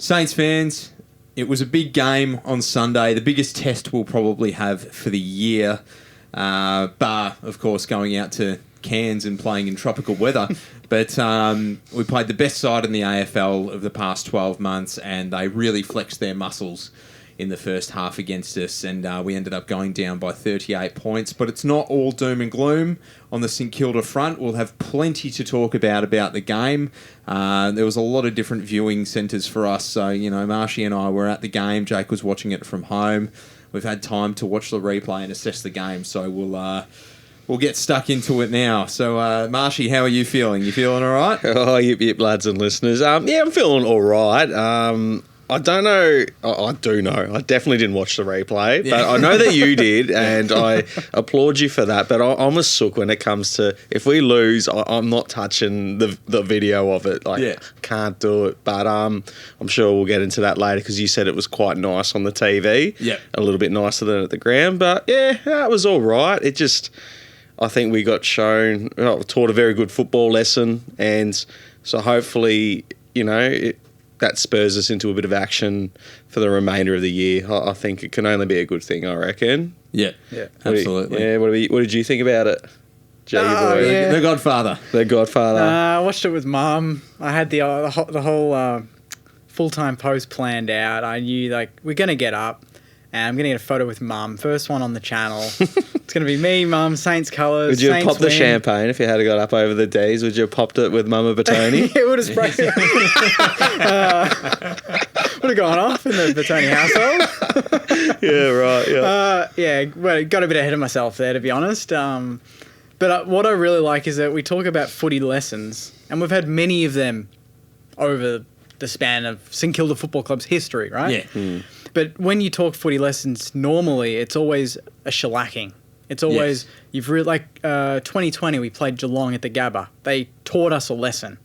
Saints fans, it was a big game on Sunday, the biggest test we'll probably have for the year, bar, of course, going out to Cairns and playing in tropical weather. But we played the best side in the AFL of the past 12 months, and they really flexed their muscles in the first half against us, and we ended up going down by 38 points. But it's not all doom and gloom on the St Kilda front. We'll have plenty to talk about the game. There was a lot of different viewing centres for us. So, you know, Marshy and I were at the game. Jake was watching it from home. We've had time to watch the replay and assess the game, so we'll get stuck into it now. So, Marshy, how are you feeling? You feeling all right? Oh, yip, lads and listeners. Yeah, I'm feeling all right. I don't know. I do know. I definitely didn't watch the replay, but I know that you did, and I applaud you for that. But I'm a sook when it comes to, if we lose, I'm not touching the video of it. Can't do it. But I'm sure we'll get into that later, because you said it was quite nice on the TV. Yeah. A little bit nicer than at the ground. But yeah, it was all right. It just, I think we got taught a very good football lesson, and so hopefully, you know, that spurs us into a bit of action for the remainder of the year. I think it can only be a good thing, I reckon. Yeah, absolutely. What did you think about it, boy? Yeah. The Godfather. The Godfather. I watched it with Mum. I had the whole full-time post planned out. I knew, we're going to get up, and I'm going to get a photo with Mum. First one on the channel. It's going to be me, Mum, Saints colours. Would you have Saints popped the champagne if you had got up over the Dees? Would you have popped it with Mama Batoni? It would have sprayed. Would have gone off in the Batoni household. Yeah, right. Yeah. Well, got a bit ahead of myself there, to be honest. But what I really like is that we talk about footy lessons, and we've had many of them over the span of St Kilda Football Club's history, right? Yeah. Mm. But when you talk footy lessons, normally it's always a shellacking. It's always, 2020 we played Geelong at the Gabba. They taught us a lesson.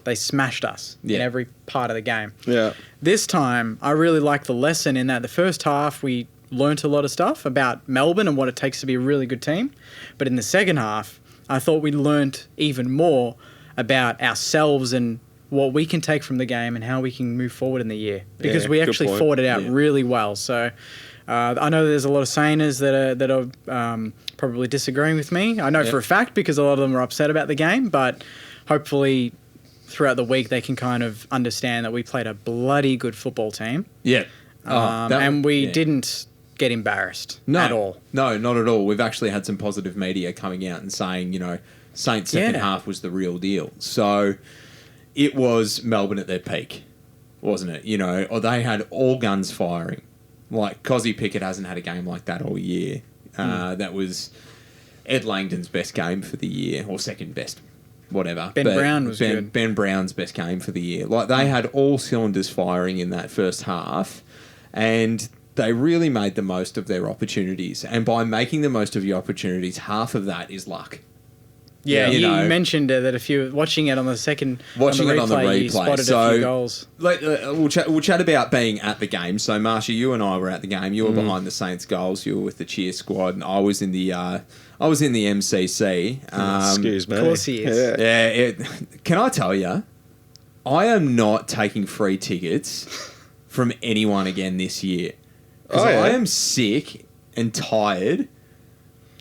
They smashed us in every part of the game. Yeah. This time, I really like the lesson in that the first half we learnt a lot of stuff about Melbourne and what it takes to be a really good team. But in the second half, I thought we learnt even more about ourselves and what we can take from the game and how we can move forward in the year. Because we actually fought it out really well. So I know there's a lot of Sainers that are probably disagreeing with me. I know for a fact, because a lot of them are upset about the game, but hopefully throughout the week they can kind of understand that we played a bloody good football team. Yeah. And we didn't get embarrassed at all. No, not at all. We've actually had some positive media coming out and saying, you know, Saints' second half was the real deal. So it was Melbourne at their peak, wasn't it? You know, or they had all guns firing. Like, Cozzy Pickett hasn't had a game like that all year. That was Ed Langdon's best game for the year, or second best, whatever. Ben Brown was good. Ben Brown's best game for the year. Like, they had all cylinders firing in that first half, and they really made the most of their opportunities. And by making the most of your opportunities, half of that is luck. Yeah, you mentioned that if you're watching it on the replay, you spotted a few goals. We'll chat about being at the game. So, Marsha, you and I were at the game. You were behind the Saints goals. You were with the cheer squad, and I was in the MCC. Excuse me. Of course he is. Yeah. Can I tell you, I am not taking free tickets from anyone again this year. Because I am sick and tired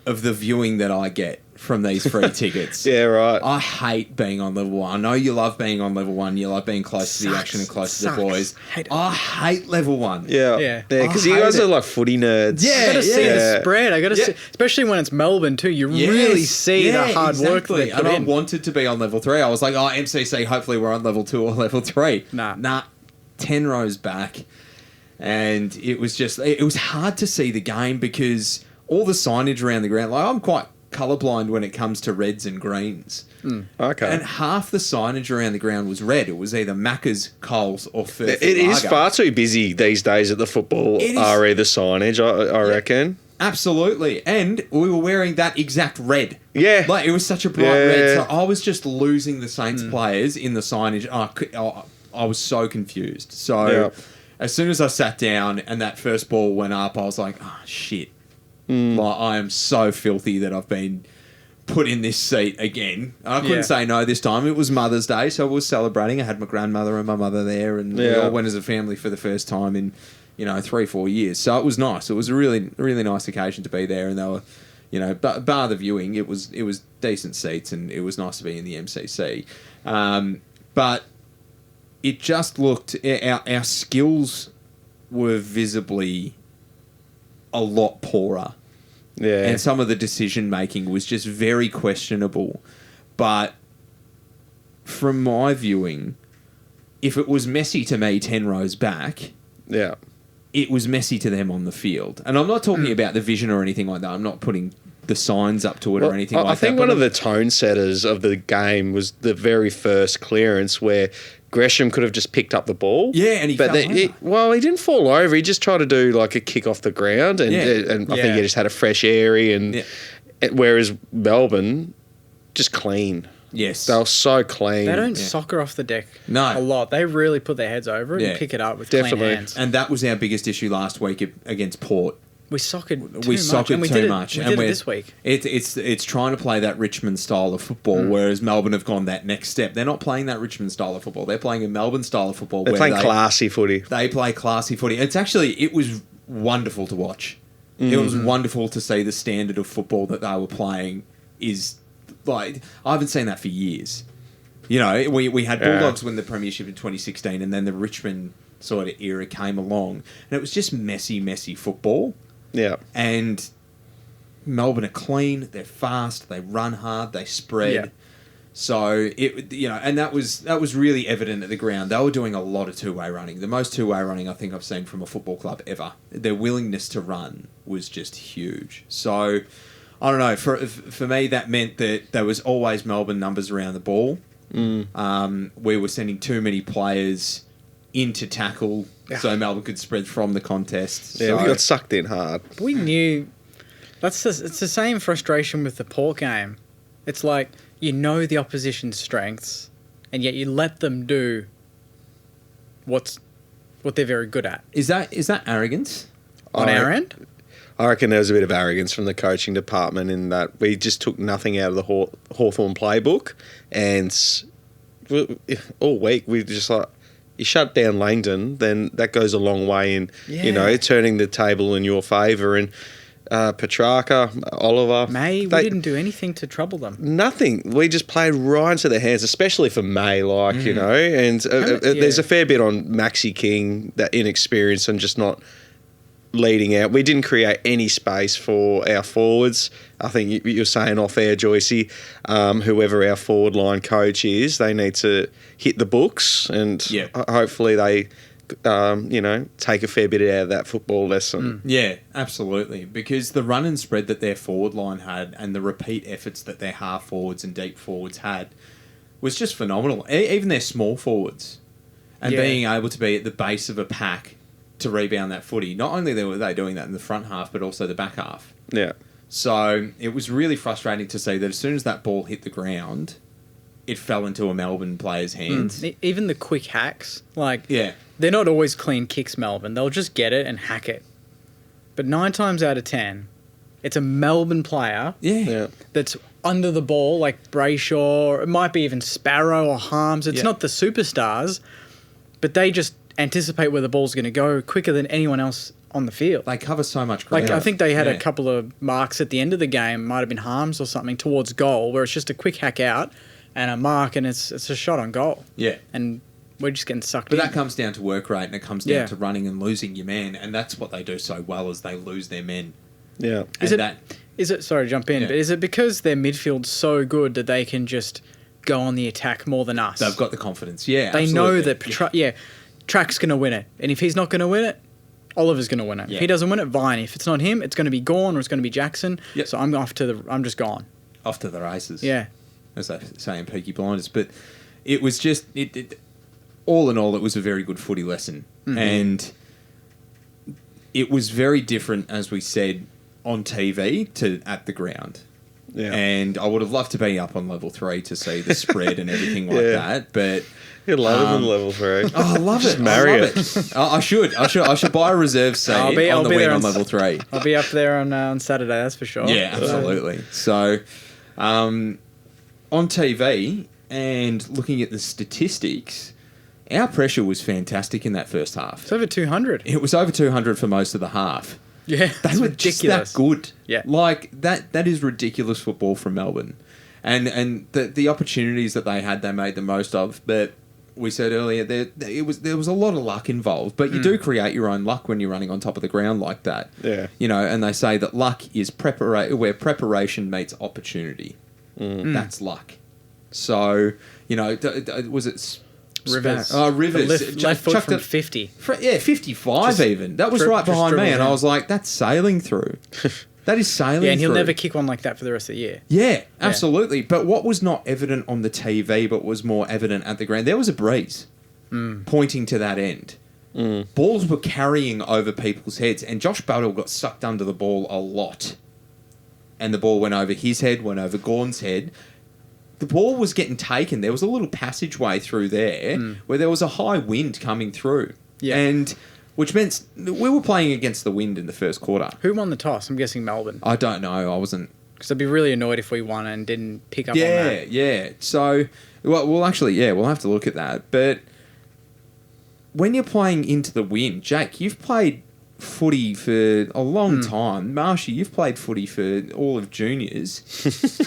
of the viewing that I get from these free tickets. Yeah, right. I hate being on level one. I know you love being on level one. You love being close to the action and close to the boys. I hate level one. Yeah. Because you guys are like footy nerds. Yeah, I got to see the spread. I got to see, especially when it's Melbourne too. You really see the hard work that they put in. I wanted to be on level 3. I was like, MCC. Hopefully, we're on level 2 or level 3. Nah. 10 rows back, and it was hard to see the game because all the signage around the ground. Like, I'm quite colourblind when it comes to reds and greens. Okay. And half the signage around the ground was red. It was either Macca's, Coles, or Firth. It is far too busy these days at the football RE, the signage, I reckon. Absolutely. And we were wearing that exact red. Yeah. Like, it was such a bright red. So I was just losing the Saints players in the signage. I was so confused. So as soon as I sat down and that first ball went up, I was like, oh, shit. Like, I am so filthy that I've been put in this seat again. I couldn't Yeah. say no this time. It was Mother's Day, so I was celebrating. I had my grandmother and my mother there, and we all went as a family for the first time in, 3-4 years. So it was nice. It was a really, really nice occasion to be there, and they were, bar the viewing, it was decent seats, and it was nice to be in the MCC. But it just looked, our skills were visibly a lot poorer. Yeah. And some of the decision making was just very questionable. But from my viewing, if it was messy to me 10 rows back, Yeah. it was messy to them on the field. And I'm not talking about the vision or anything like that. I'm not putting the signs up to it or anything like that. I think one of the tone setters of the game was the very first clearance where Gresham could have just picked up the ball. Yeah, and he fell over. He didn't fall over. He just tried to do like a kick off the ground, and I think he just had a fresh airy. And whereas Melbourne, just clean. Yes. They were so clean. They don't soccer off the deck No. a lot. They really put their heads over it and pick it up with Definitely. clean hands. And that was our biggest issue last week against Port. We soccered too much. We soccered and we too did much. We and did it we're- this week. It's trying to play that Richmond style of football, whereas Melbourne have gone that next step. They're not playing that Richmond style of football. They're playing a Melbourne style of football. They're where playing classy footy. They play classy footy. It was wonderful to watch. It was wonderful to see the standard of football that they were playing is like, I haven't seen that for years. We had Bulldogs win the premiership in 2016, and then the Richmond sort of era came along, and it was just messy football. Yeah. And Melbourne are clean, they're fast, they run hard, they spread. Yeah. So and that was really evident at the ground. They were doing a lot of two-way running. The most two-way running I think I've seen from a football club ever. Their willingness to run was just huge. So I don't know. For me, that meant that there was always Melbourne numbers around the ball. We were sending too many players into tackle, so Melbourne could spread from the contest. Yeah, so, we got sucked in hard. We knew it's the same frustration with the Port game. It's like the opposition's strengths, and yet you let them do what they're very good at. Is that arrogance? On our end? I reckon there was a bit of arrogance from the coaching department in that we just took nothing out of the Hawthorn playbook, and all week we just like, you shut down Langdon, then that goes a long way in, turning the table in your favour. And Petrarca, Oliver... May, we didn't do anything to trouble them. Nothing. We just played right into their hands, especially for May, and there's a fair bit on Maxi King, that inexperience and just not leading out. We didn't create any space for our forwards. I think you're saying off air, Joycey, whoever our forward line coach is, they need to hit the books, and hopefully they, take a fair bit out of that football lesson. Yeah, absolutely. Because the run and spread that their forward line had and the repeat efforts that their half forwards and deep forwards had was just phenomenal. Even their small forwards. And being able to be at the base of a pack to rebound that footy. Not only were they doing that in the front half, but also the back half. Yeah. So it was really frustrating to see that as soon as that ball hit the ground, it fell into a Melbourne player's hands. Even the quick hacks, Yeah. they're not always clean kicks, Melbourne. They'll just get it and hack it. But 9 times out of 10, it's a Melbourne player Yeah. that's under the ball, like Brayshaw. It might be even Sparrow or Harms. It's not the superstars, but they just anticipate where the ball's going to go quicker than anyone else on the field. They cover so much ground. I think they had a couple of marks at the end of the game, might have been Harms or something, towards goal, where it's just a quick hack out and a mark, and it's a shot on goal. Yeah. And we're just getting sucked But in. that comes down to work rate, and it comes down to running and losing your men, and that's what they do so well, is they lose their men. Yeah. Is it sorry, jump in, but is it because their midfield's so good that they can just go on the attack more than us? They've got the confidence. Yeah, They absolutely. know that Track's going to win it. And if he's not going to win it, Oliver's going to win it. Yeah. If he doesn't win it, Vine. If it's not him, it's going to be Gawn or it's going to be Jackson. Yep. So I'm just gone. Off to the races. Yeah. As they say in Peaky Blinders. But it was just, all in all, it was a very good footy lesson. Mm-hmm. And it was very different, as we said, on TV to at the ground. Yeah. And I would have loved to be up on level 3 to see the spread and everything like that. But You'd love it in level 3. I love it. marry I love it. I should buy a reserve seat I'll on the be win there on level 3. I'll be up there on Saturday, that's for sure. Yeah, absolutely. So, On TV and looking at the statistics, our pressure was fantastic in that first half. It's over 200. It was over 200 for most of the half. Yeah, They were just that good. Yeah. Like, that is ridiculous football from Melbourne. And the opportunities that they had, they made the most of. But we said earlier, there was a lot of luck involved. But you do create your own luck when you're running on top of the ground like that. Yeah. You know, and they say that luck is where preparation meets opportunity. That's luck. So, you know, was it... Rivers. Oh, Rivers. Left foot Chucked from it- 50. 55 even. That was right behind me, and I was like, that's sailing through. That is sailing through. Yeah, and he'll never kick one like that for the rest of the year. Yeah, absolutely. But what was not evident on the TV, but was more evident at the ground, there was a breeze pointing to that end. Balls were carrying over people's heads, and Josh Buddle got sucked under the ball a lot. And the ball went over his head, went over Gawn's head. The ball was getting taken. There was a little passageway through there where there was a high wind coming through. Yeah. And which meant we were playing against the wind in the first quarter. Who won the toss? I'm guessing Melbourne. I don't know. I wasn't... Because I'd be really annoyed if we won and didn't pick up on Yeah, that. yeah. So, we'll actually, we'll have to look at that. But when you're playing into the wind, Jake, you've played footy for a long time. Marshy, you've played footy for all of juniors. Juniors.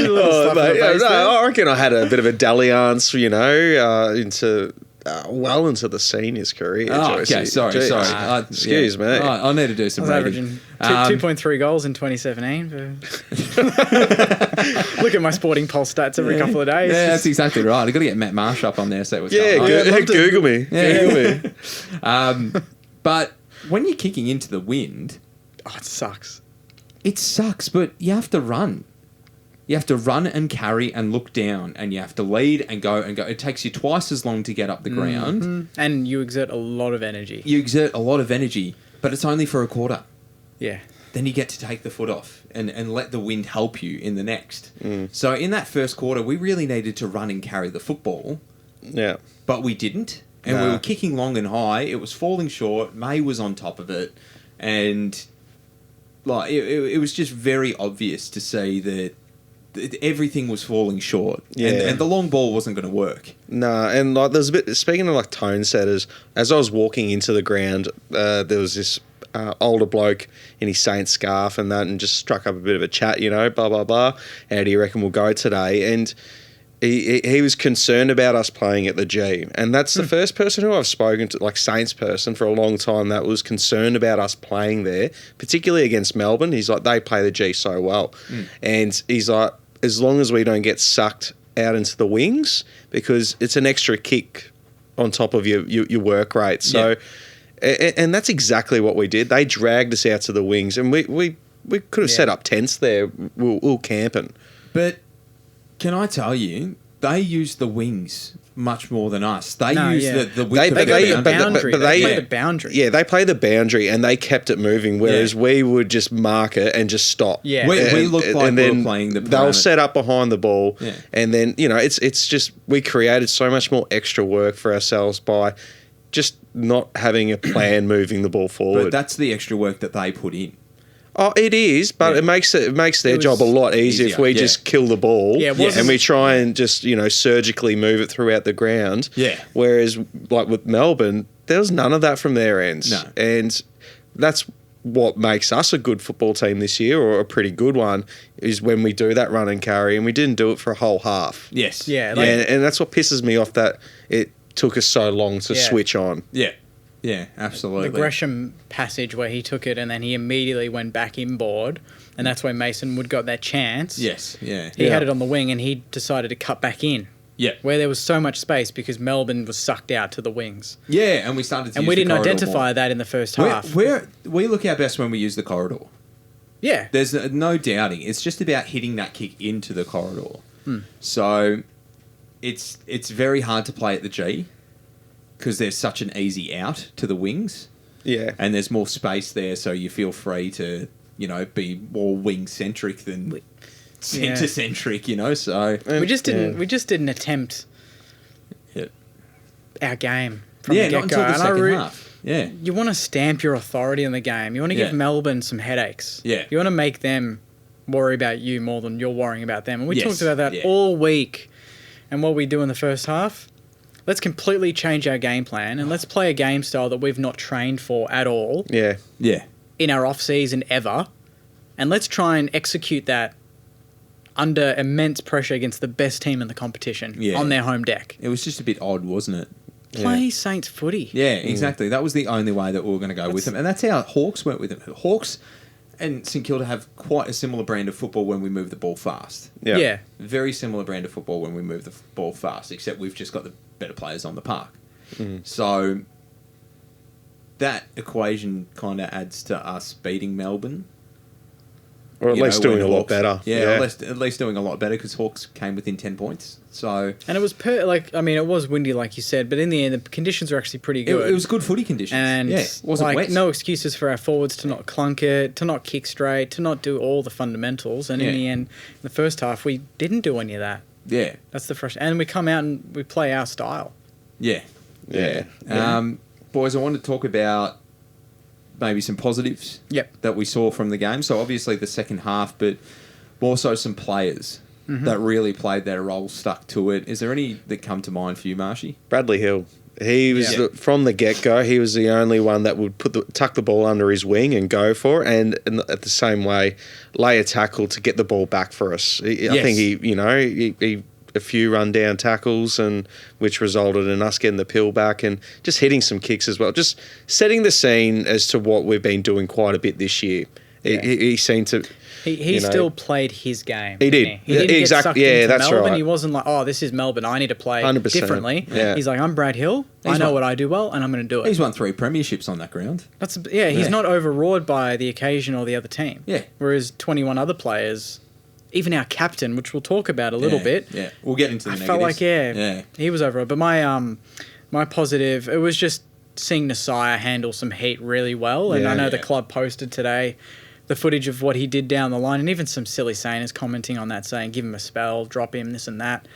Oh, mate, I reckon I had a bit of a dalliance, into into the seniors career. Oh, Joycey. okay, sorry. Excuse me. I need to do some I was reading. averaging 2.3 goals in 2017. Look at my Sporting Pulse stats every couple of days. Yeah, that's exactly right. I've got to get Matt Marsh up on there so what's Yeah, going on. Google me. Yeah. Google me. But when you're kicking into the wind, Oh, it sucks. it sucks, but you have to run. You have to run and carry and look down, and you have to lead and go and go. It takes you twice as long to get up the ground. And you exert a lot of energy. You exert a lot of energy, but it's only for a quarter. Yeah. Then you get to take the foot off and let the wind help you in the next. So in that first quarter, we really needed to run and carry the football, Yeah. but we didn't. And we Nah. were kicking long and high. It was falling short. May was on top of it. And like it was just very obvious to see that everything was falling short. Yeah. And the long ball wasn't going to work. Nah, and like there's a bit. Speaking of like tone setters, as I was walking into the ground, there was this older bloke in his Saint scarf and that, and just struck up a bit of a chat. Blah blah blah. How do you reckon we'll go today? And he was concerned about us playing at the G, and that's the first person who I've spoken to, like Saints person, for a long time that was concerned about us playing there, particularly against Melbourne. He's like, they play the G so well, and he's like, as long as we don't get sucked out into the wings, because it's an extra kick on top of your work rate. So, and that's exactly what we did. They dragged us out to the wings, and we could have set up tents there. We were camping. But can I tell you, they use the wings much more than us. They use the width of the boundary. They play the boundary. Yeah, they play the boundary, and they kept it moving, whereas we would just mark it and just stop. Yeah. We look like and we're then playing the they'll perimeter. set up behind the ball, Yeah. and then it's just we created so much more extra work for ourselves by just not having a plan moving the ball forward. But that's the extra work that they put in. Oh, it is, but it makes their job a lot easier if we just kill the ball, Yeah, it wasn't- and we try and just surgically move it throughout the ground. Yeah. Whereas, like with Melbourne, there was none of that from their ends, No. and that's what makes us a good football team this year, or a pretty good one, is when we do that run and carry, and we didn't do it for a whole half. Yes. Yeah, like- and that's what pisses me off, that it took us so long to switch on. Yeah. Yeah, absolutely. The Gresham passage where he took it and then he immediately went back inboard, and that's where Mason Wood got that chance. Yes, yeah. He had it on the wing and he decided to cut back in. Yeah. Where there was so much space because Melbourne was sucked out to the wings. Yeah, and we started to And use we the didn't corridor identify more. that in the first half. We look our best when we use the corridor. Yeah. There's no doubting. It's just about hitting that kick into the corridor. So it's very hard to play at the G because there's such an easy out to the wings. Yeah. And there's more space there, so you feel free to, be more wing-centric than centre-centric, so... We just didn't attempt Yeah. our game from Yeah, the not get-go. until the And second half. Yeah. You want to stamp your authority in the game. You want to give Yeah. Melbourne some headaches. Yeah. You want to make them worry about you more than you're worrying about them. And we Yes, talked about that yeah. all week. And what we do in the first half, let's completely change our game plan and let's play a game style that we've not trained for at all Yeah. Yeah. in our off-season ever. And let's try and execute that under immense pressure against the best team in the competition Yeah. on their home deck. It was just a bit odd, wasn't it? Play Saints footy. Yeah, exactly. That was the only way that we were going to go with them. And that's how Hawks went with them. Hawks and St Kilda have quite a similar brand of football when we move the ball fast. Yeah. Very similar brand of football when we move the ball fast, except we've just got the better players on the park. So that equation kind of adds to us beating Melbourne. Or at You least know, doing when a lot Hawks- better. Yeah, at least doing a lot better because Hawks came within 10 points. So And it was it was windy, like you said, but in the end, the conditions were actually pretty it, good. it was good footy conditions. And yeah, it wasn't like wet. no excuses for our forwards to not clunk it, to not kick straight, to not do all the fundamentals. And in Yeah. the end, in the first half, we didn't do any of that. Yeah, That's the frustration. And we come out and we play our style. yeah, Yeah. Boys, I want to talk about maybe some positives Yep. that we saw from the game. So obviously the second half, but more so some players that really played their role, stuck to it. Is there any that come to mind for you, Marshy? Bradley Hill. He was Yeah. from the get-go. He was the only one that would tuck the ball under his wing and go for it, and at the same way lay a tackle to get the ball back for us. I Yes. think he a few run-down tackles, and which resulted in us getting the pill back and just hitting some kicks as well. Just setting the scene as to what we've been doing quite a bit this year. Yeah. He seemed to... He you know, still played his game. He didn't did. He didn't get sucked Yeah, into that's Melbourne. right. He wasn't like, oh, this is Melbourne. I need to play 100%. differently. Yeah. He's like, I'm Brad Hill. He's I know won- what I do well, and I'm going to do it. He's won 3 premierships on that ground. He's Yeah. not overawed by the occasion or the other team. Yeah. Whereas 21 other players, even our captain, which we'll talk about a little bit, Yeah, we'll get into the I negatives. felt like yeah. he was overawed. But my positive, it was just seeing Nasiah handle some heat really well. And Yeah. I know the Yeah. club posted today the footage of what he did down the line, and even some silly Saners commenting on that, saying give him a spell, drop him, this and that.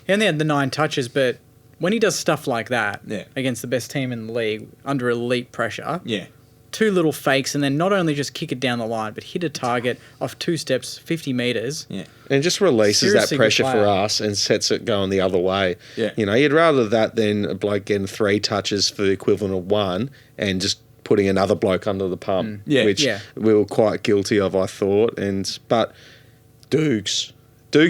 He only had the 9 touches, but when he does stuff like that Yeah. against the best team in the league under elite pressure, Yeah. 2 little fakes, and then not only just kick it down the line, but hit a target off 2 steps, 50 metres. Yeah. And just releases Seriously that good pressure player. for us and sets it going the other way. Yeah. You'd rather that than a bloke getting 3 touches for the equivalent of 1 and just putting another bloke under the pump, Yeah. which Yeah. we were quite guilty of, I thought. But Dukes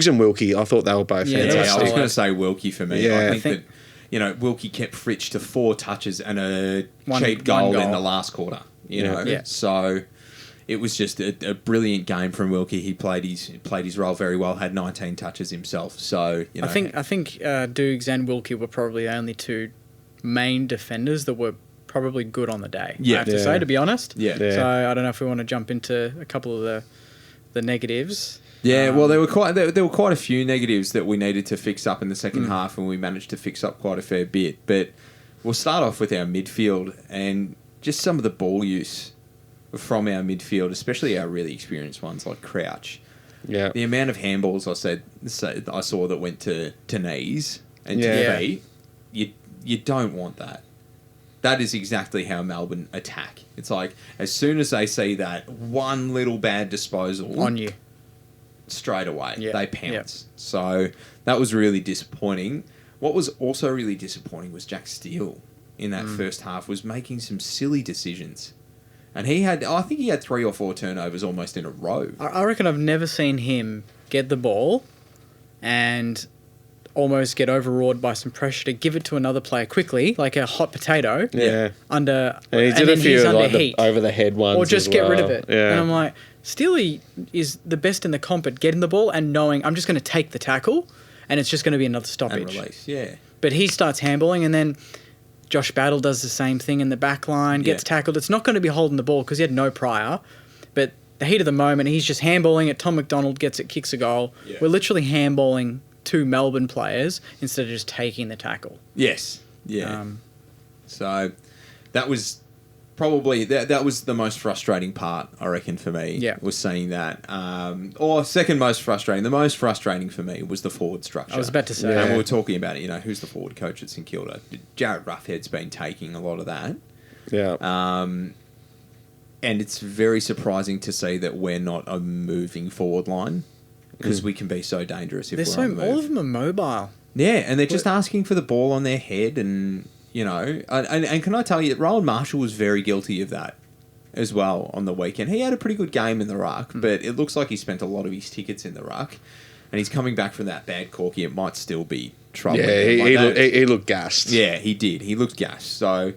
and Wilkie, I thought they were both Yeah, Yeah, I fantastic. was going to say Wilkie for me. Yeah. I I think that, Wilkie kept Fritsch to 4 touches and a One cheap goal goal. in the last quarter. Yeah. Yeah. So it was just a brilliant game from Wilkie. He played his role very well. Had 19 touches himself. So I think Dukes and Wilkie were probably the only 2 main defenders that were probably good on the day. Yeah. I have to Yeah. say, to be honest. Yeah. Yeah. So I don't know if we want to jump into a couple of the negatives. Yeah, well, there were quite a few negatives that we needed to fix up in the second half, and we managed to fix up quite a fair bit. But we'll start off with our midfield and just some of the ball use from our midfield, especially our really experienced ones like Crouch. Yeah. The amount of handballs I saw that went to knees and Yeah. to feet, you don't want that. That is exactly how Melbourne attack. It's like as soon as they see that one little bad disposal On you. straight away. Yeah. They pounce. So that was really disappointing. What was also really disappointing was Jack Steele in that first half was making some silly decisions. And I think he had 3 or 4 turnovers almost in a row. I reckon I've never seen him get the ball and almost get overawed by some pressure to give it to another player quickly, like a hot potato. Yeah. Under And he did then a few he's of under like the heat. over the head ones, Or just as get rid of well. it. Yeah. And I'm like, Steely is the best in the comp at getting the ball and knowing I'm just going to take the tackle and it's just going to be another And stoppage. release, yeah. But he starts handballing, and then Josh Battle does the same thing in the back line, gets Yeah. tackled. It's not going to be holding the ball because he had no prior. But the heat of the moment, he's just handballing it. Tom McDonald gets it, kicks a goal. Yeah. We're literally handballing 2 Melbourne players instead of just taking the tackle. Yes. Yeah. Um, So that was probably that was the most frustrating part, I reckon, for me. Yeah. Was seeing that. Or second most frustrating. The most frustrating for me was the forward structure. I was about to say. And we were talking about it, who's the forward coach at St Kilda. Jared Roughhead's been taking a lot of that. Yeah. And it's very surprising to see that we're not a moving forward line because we can be so dangerous if we're on the move. All of them are mobile. Yeah, and they're just asking for the ball on their head, and and can I tell you, Rowan Marshall was very guilty of that as well on the weekend. He had a pretty good game in the ruck, but it looks like he spent a lot of his tickets in the ruck, and he's coming back from that bad corky. It might still be trouble. Yeah, he looked gassed. Yeah, he did. He looked gassed. So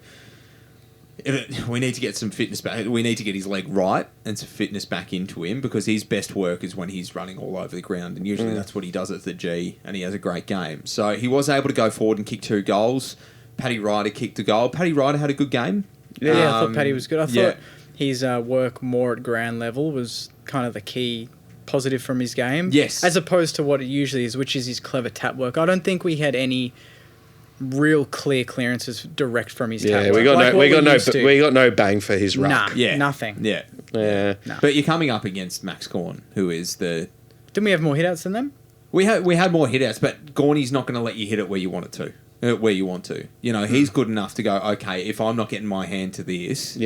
we need to get some fitness back. We need to get his leg right and some fitness back into him because his best work is when he's running all over the ground, and usually that's what he does at the G, and he has a great game. So he was able to go forward and kick 2 goals. Paddy Ryder kicked a goal. Paddy Ryder had a good game. Yeah, I thought Paddy was good. I thought his work more at ground level was kind of the key positive from his game. Yes. As opposed to what it usually is, which is his clever tap work. I don't think we had any real clear clearances direct from his tap work. we got no bang for his ruck. Nah, nothing. Yeah. Yeah. Nah. But you're coming up against Max Gawn, who is the... Didn't we have more hitouts than them? We had more hitouts, but Gawny's not going to let you hit it where you want it to. Where you want to. He's good enough to go, okay, if I'm not getting my hand to this,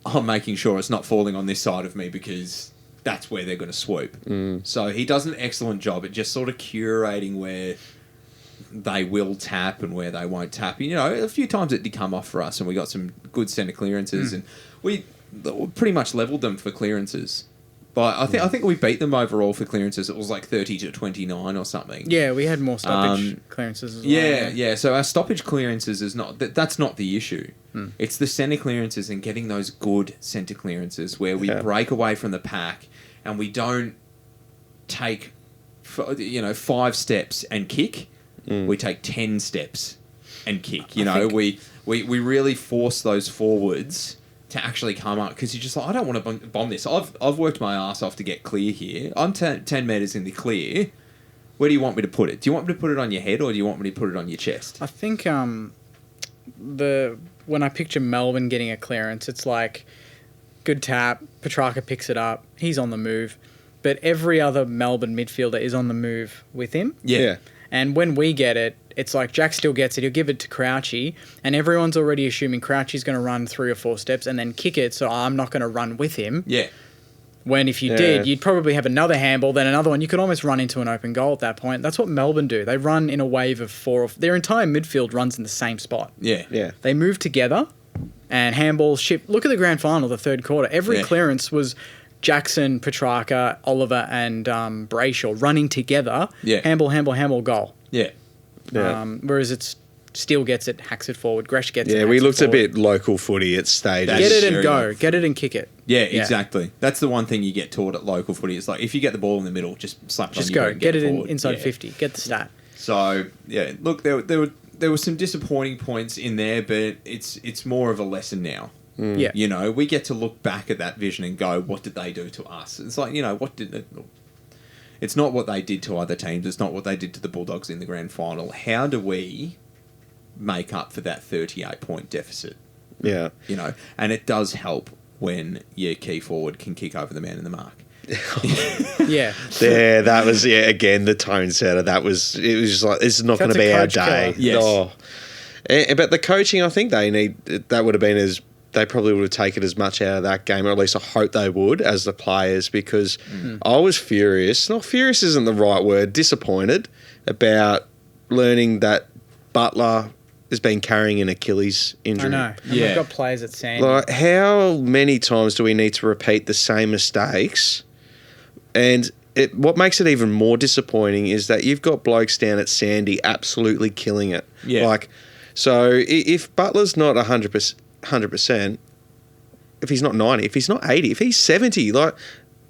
I'm making sure it's not falling on this side of me because that's where they're going to swoop. So he does an excellent job at just sort of curating where they will tap and where they won't tap. A few times it did come off for us and we got some good centre clearances and we pretty much levelled them for clearances. But I think we beat them overall for clearances. It was like 30-29 or something. Yeah, we had more stoppage clearances as well. Yeah. So our stoppage clearances is not... That's not the issue. It's the centre clearances and getting those good centre clearances where we break away from the pack and we don't take 5 steps and kick. We take 10 steps and kick. We really force those forwards to actually come up because you're just like, I don't want to bomb this. I've worked my ass off to get clear here. I'm 10 metres in the clear. Where do you want me to put it? Do you want me to put it on your head or do you want me to put it on your chest? I think when I picture Melbourne getting a clearance, it's like good tap, Petrarca picks it up, he's on the move, but every other Melbourne midfielder is on the move with him. Yeah. And when we get it, it's like Jack still gets it. He'll give it to Crouchy, and everyone's already assuming Crouchy's going to run 3 or 4 steps and then kick it, so I'm not going to run with him. Yeah. When if you did, you'd probably have another handball, then another one. You could almost run into an open goal at that point. That's what Melbourne do. They run in a wave of 4. Their entire midfield runs in the same spot. Yeah. They move together, and handballs ship. Look at the grand final, the third quarter. Every clearance was Jackson, Petrarca, Oliver, and Brayshaw running together. Yeah. Handball, goal. Yeah. Whereas it's Steele gets it, hacks it forward. Gresh gets it. Yeah, we looked a bit local footy at stages. Get it and go. Get it and kick it. Yeah, exactly. That's the one thing you get taught at local footy. It's like if you get the ball in the middle, just slap it on your boot and get it forward. inside 50. Get the stat. So look, there were some disappointing points in there, but it's more of a lesson now. Yeah. We get to look back at that vision and go, what did they do to us? It's like, it's not what they did to other teams. It's not what they did to the Bulldogs in the grand final. How do we make up for that 38-point deficit? Yeah. And it does help when your key forward can kick over the man in the mark. Yeah. There, that was, again, the tone setter. It was just like, this is not going to be our day. Yes. Oh. But the coaching, I think that would have been they probably would have taken as much out of that game, or at least I hope they would, as the players, because I was furious. Not furious isn't the right word. Disappointed about learning that Butler has been carrying an Achilles injury. I know. And we've got players at Sandy. Like, how many times do we need to repeat the same mistakes? And what makes it even more disappointing is that you've got blokes down at Sandy absolutely killing it. Yeah. Like, so if Butler's not 100%, if he's not 90, if he's not 80, if he's 70, like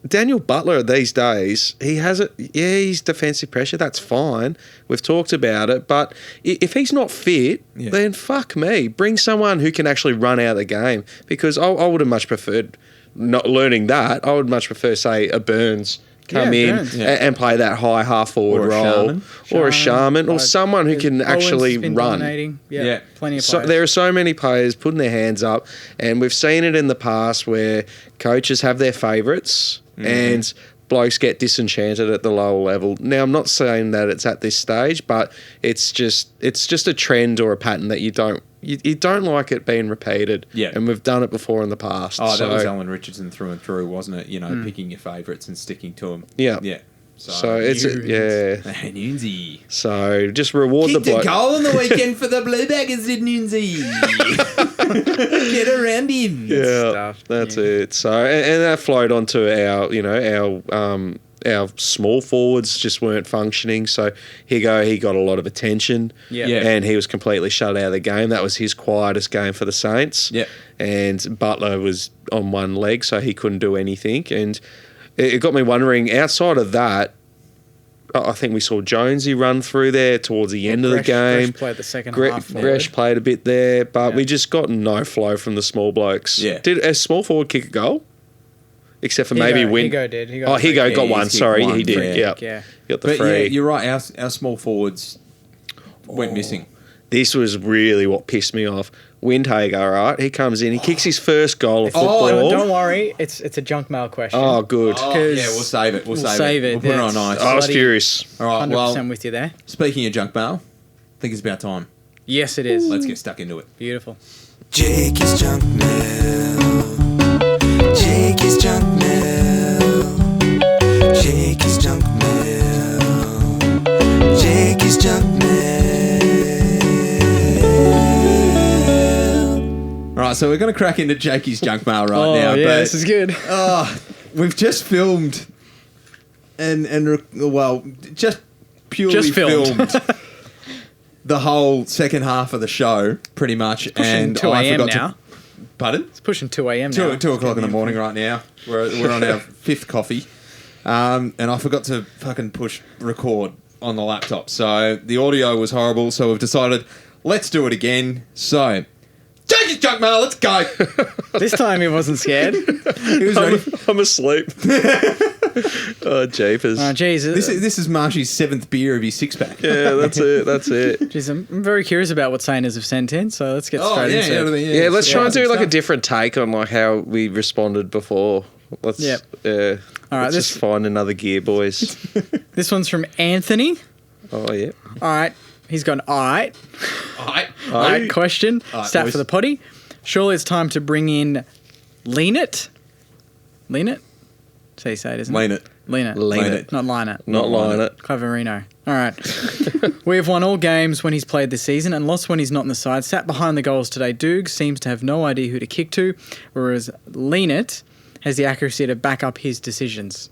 Daniel Butler these days, he has it. Yeah, he's defensive pressure. That's fine. We've talked about it. But if he's not fit, then fuck me. Bring someone who can actually run out of the game, because I would have much preferred not learning that. I would much prefer, say, a Burns come in and play that high half forward role, or a Sharman, or someone who can actually run. Yeah, plenty of players. So there are so many players putting their hands up, and we've seen it in the past where coaches have their favourites and blokes get disenchanted at the lower level. Now, I'm not saying that it's at this stage, but it's just a trend or a pattern that you don't like it being repeated. Yeah. And we've done it before in the past. Oh, so, that was Alan Richardson through and through, wasn't it? You know, picking your favourites and sticking to them. Yeah. Yeah. So it's yeah. Newsy. So just reward the Kicked a bloke. goal on the weekend for the Bluebaggers, did Newsy. Get around him. Yeah, Stuff. that's Yeah. it. So and that flowed onto our small forwards just weren't functioning. So he got a lot of attention. Yeah. Yeah. And he was completely shut out of the game. That was his quietest game for the Saints. Yeah. And Butler was on one leg, so he couldn't do anything. And it got me wondering, outside of that, I think we saw Jonesy run through there towards the end of the game. Gresh played the second half. Gresh played a bit there, but we just got no flow from the small blokes. Yeah. Did a small forward kick a goal? Except for maybe Win. Higo did. He Oh, Higo got Yeah, one. he's kicked Sorry, one. he did. Yeah. Yeah. Got the But free. yeah, you're right. Our small forwards went missing. This was really what pissed me off. Windhager, right? He comes in, he kicks his first goal of football. Don't worry, it's a junk mail question. Oh, good. Oh, yeah, we'll save it. We'll save it. We'll put it on ice. I was bloody- furious. All right, 100% well, with you there. speaking of junk mail, I think it's about time. Yes, it is. Let's get stuck into it. Beautiful. Jake is junk mail. Jake is junk mail. Jake is junk mail. Jake is junk mail. All right, so we're going to crack into Jakey's junk mail right Oh, now. yeah, but this is good. we've just filmed just purely Just filmed. the whole second half of the show, pretty much. Pushing And 2 I a.m. forgot now. to. Pardon? It's pushing 2 a.m. now. 2 o'clock in the morning right now. We're on our fifth coffee. And I forgot to fucking push record on the laptop. So the audio was horrible. So we've decided, let's do it again. So, Jakey's junk mail, let's go. This time he wasn't scared. He was ready. I'm asleep. Oh, jeepers. Oh, jeez. This is Marshy's 7th beer of his six-pack. Yeah, that's it. Jeez, I'm very curious about what Saners have sent in, so let's get straight into it. Yeah, let's try and do like a stuff. different take on like how we responded before. Let's Yep. All right, let's just find another gear, boys. This one's from Anthony. Oh yeah. All right. He's got an all right. All right. All right, question. All right, Stat boys. for the potty. Surely it's time to bring in Lean It? Lean It? That's how you say it, isn't Lean it? it. Lean It. Lean it. Not Line It. Not lying it. Cleverino. All right. We have won all games when he's played this season and lost when he's not in the side. Sat behind the goals today. Doogs seems to have no idea who to kick to, whereas Lean It has the accuracy to back up his decisions.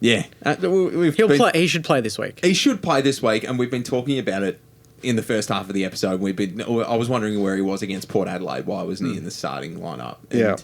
Yeah. He should play this week. He should play this week, and we've been talking about it in the first half of the episode. I was wondering where he was against Port Adelaide. Why wasn't he in the starting lineup? And Yeah.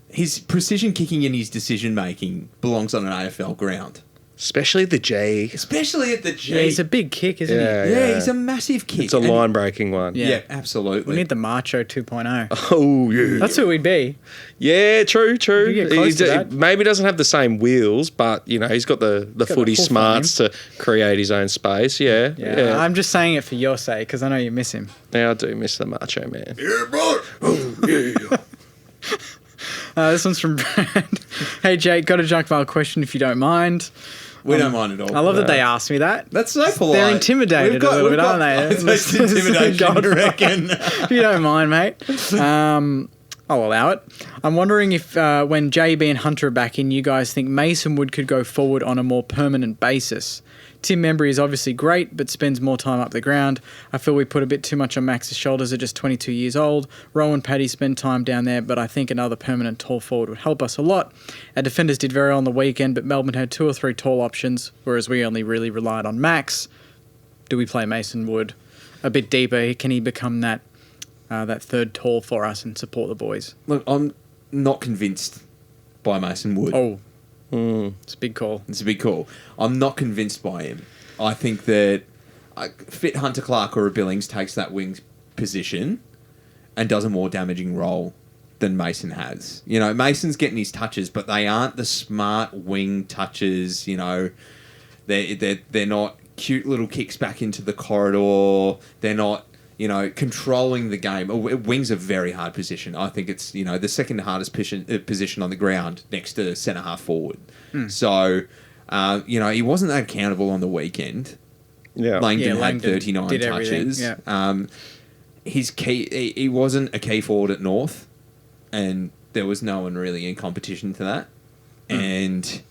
his precision kicking and his decision making belongs on an AFL ground, Especially the G. especially at the G. Yeah, he's a big kick, isn't Yeah. he? Yeah, he's a massive kick. It's a And- line breaking one. Yeah. Yeah, absolutely. We need the Macho 2.0. Oh yeah. That's who we'd be. Yeah, true. You get close to that. Maybe doesn't have the same wheels, but you know he's got the footy full smarts to create his own space. Yeah, Yeah. I'm just saying it for your sake because I know you miss him. Now I do miss the Macho Man. Yeah, brother. Oh, yeah. This one's from Brad. Hey, Jake, got a junk mail question if you don't mind. We don't mind at all. I love that they asked me that. That's so polite. They're intimidated a little bit, aren't they? That's intimidation, I reckon. If you don't mind, mate. I'll allow it. I'm wondering if when JB and Hunter are back in, you guys think Mason Wood could go forward on a more permanent basis. Tim Membry is obviously great, but spends more time up the ground. I feel we put a bit too much on Max's shoulders at just 22 years old. Rowan and Paddy spend time down there, but I think another permanent tall forward would help us a lot. Our defenders did very well on the weekend, but Melbourne had 2 or 3 tall options, whereas we only really relied on Max. Do we play Mason Wood a bit deeper? Can he become that third tall for us and support the boys? Look, I'm not convinced by Mason Wood. Oh, it's a big call. It's a big call. I'm not convinced by him. I think that fit Hunter Clark or a Billings takes that wing position and does a more damaging role than Mason has. You know, Mason's getting his touches, but they aren't the smart wing touches. You know, they're not cute little kicks back into the corridor. They're not, controlling the game. Wing's a very hard position. I think it's, the second hardest position on the ground next to centre half forward. So, he wasn't that accountable on the weekend. Yeah. Langdon had Langdon 39 did everything, touches. yeah. His key, he wasn't a key forward at North, and there was no one really in competition to that. And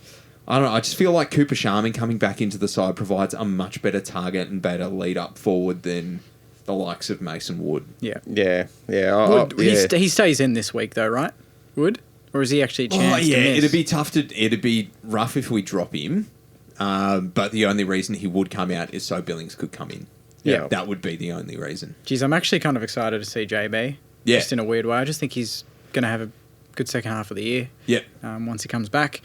I don't know, I just feel like Cooper Sharman coming back into the side provides a much better target and better lead up forward than the likes of Mason Wood. Yeah. Yeah. Wood, he stays in this week though, right? Wood? Or is he actually a chance to miss? It'd be rough if we drop him. But the only reason he would come out is so Billings could come in. Yeah. That would be the only reason. Geez, I'm actually kind of excited to see JB. Yeah. Just in a weird way. I just think he's going to have a good second half of the year. Yeah. Once he comes back.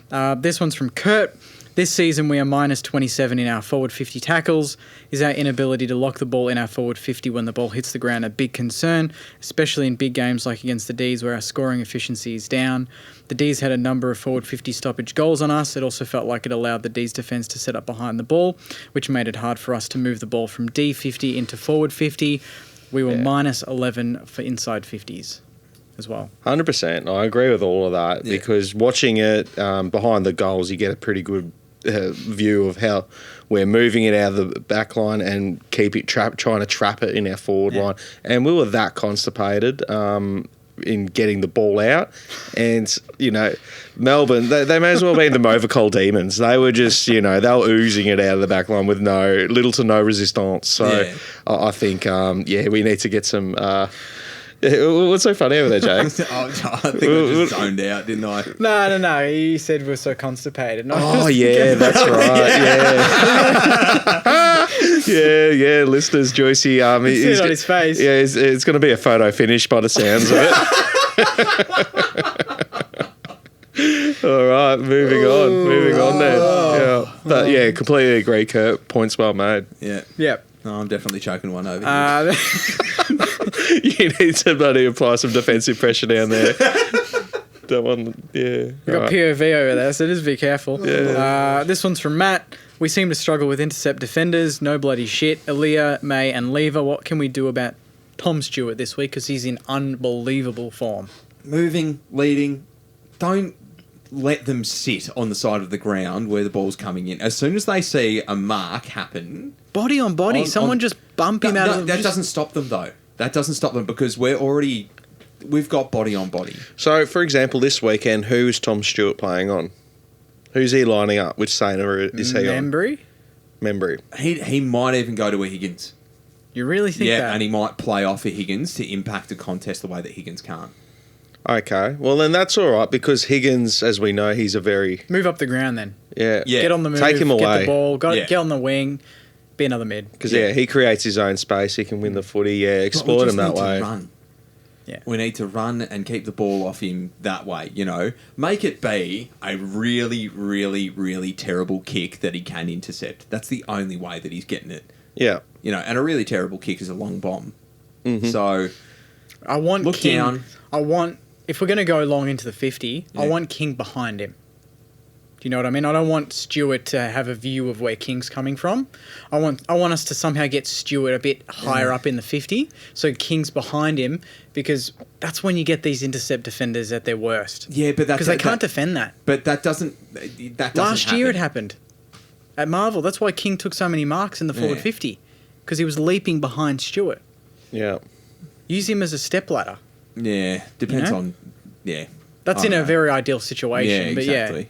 This one's from Kurt. This season we are minus 27 in our forward 50 tackles. Is our inability to lock the ball in our forward 50 when the ball hits the ground a big concern, especially in big games like against the Dees where our scoring efficiency is down? The Dees had a number of forward 50 stoppage goals on us. It also felt like it allowed the Dees defence to set up behind the ball, which made it hard for us to move the ball from D50 into forward 50. We were minus 11 for inside 50s as well. 100%. I agree with all of that because watching it behind the goals, you get a pretty good view of how we're moving it out of the back line and keep it trying to trap it in our forward line. And we were that constipated in getting the ball out. And, Melbourne, they may as well be the Movacol Demons. They were just, they were oozing it out of the back line with little to no resistance. So I think, we need to get some... what's so funny over there, James? I think I just zoned out, didn't I? No. He said we're so constipated. That's right. Yeah. Listeners, Joycey. You see it on his face. Yeah, it's going to be a photo finish by the sounds of it. All right, moving on then. Yeah. But completely agree, Kurt. Points well made. Yeah. Yep. No, I'm definitely choking one over here. You need somebody to apply some defensive pressure down there. That one, We've got POV over there, so just be careful. Yeah. This one's from Matt. We seem to struggle with intercept defenders. No bloody shit. Aaliyah, May and Lever. What can we do about Tom Stewart this week? Because he's in unbelievable form. Moving, leading. Don't let them sit on the side of the ground where the ball's coming in. As soon as they see a mark happen... Body on body. Someone just bump him out of the... That doesn't stop them, though. That doesn't stop them because we've got body on body. So, for example, this weekend, who's Tom Stewart playing on? Who's he lining up? Which centre is he on? Membry. He might even go to a Higgins. You really think that? Yeah, and he might play off a Higgins to impact a contest the way that Higgins can't. Okay. Well, then that's all right because Higgins, as we know, he's a very... Move up the ground then. Yeah. Get on the move. Take him away. Get the ball. Get on the wing. Be another mid. Because, he creates his own space. He can win the footy. Yeah, exploit him that way. Run. Yeah. We need to run and keep the ball off him that way, Make it be a really, really, really terrible kick that he can intercept. That's the only way that he's getting it. Yeah. And a really terrible kick is a long bomb. Mm-hmm. So, I want look King, down. If we're going to go long into the 50, I want King behind him. Do you know what I mean? I don't want Stewart to have a view of where King's coming from. I want us to somehow get Stewart a bit higher up in the 50, so King's behind him, because that's when you get these intercept defenders at their worst. Yeah, but because they can't defend that. But that doesn't. Last year it happened at Marvel. That's why King took so many marks in the forward 50, because he was leaping behind Stewart. Yeah. Use him as a stepladder. Yeah, depends on. Yeah. That's in a very ideal situation. Yeah, exactly.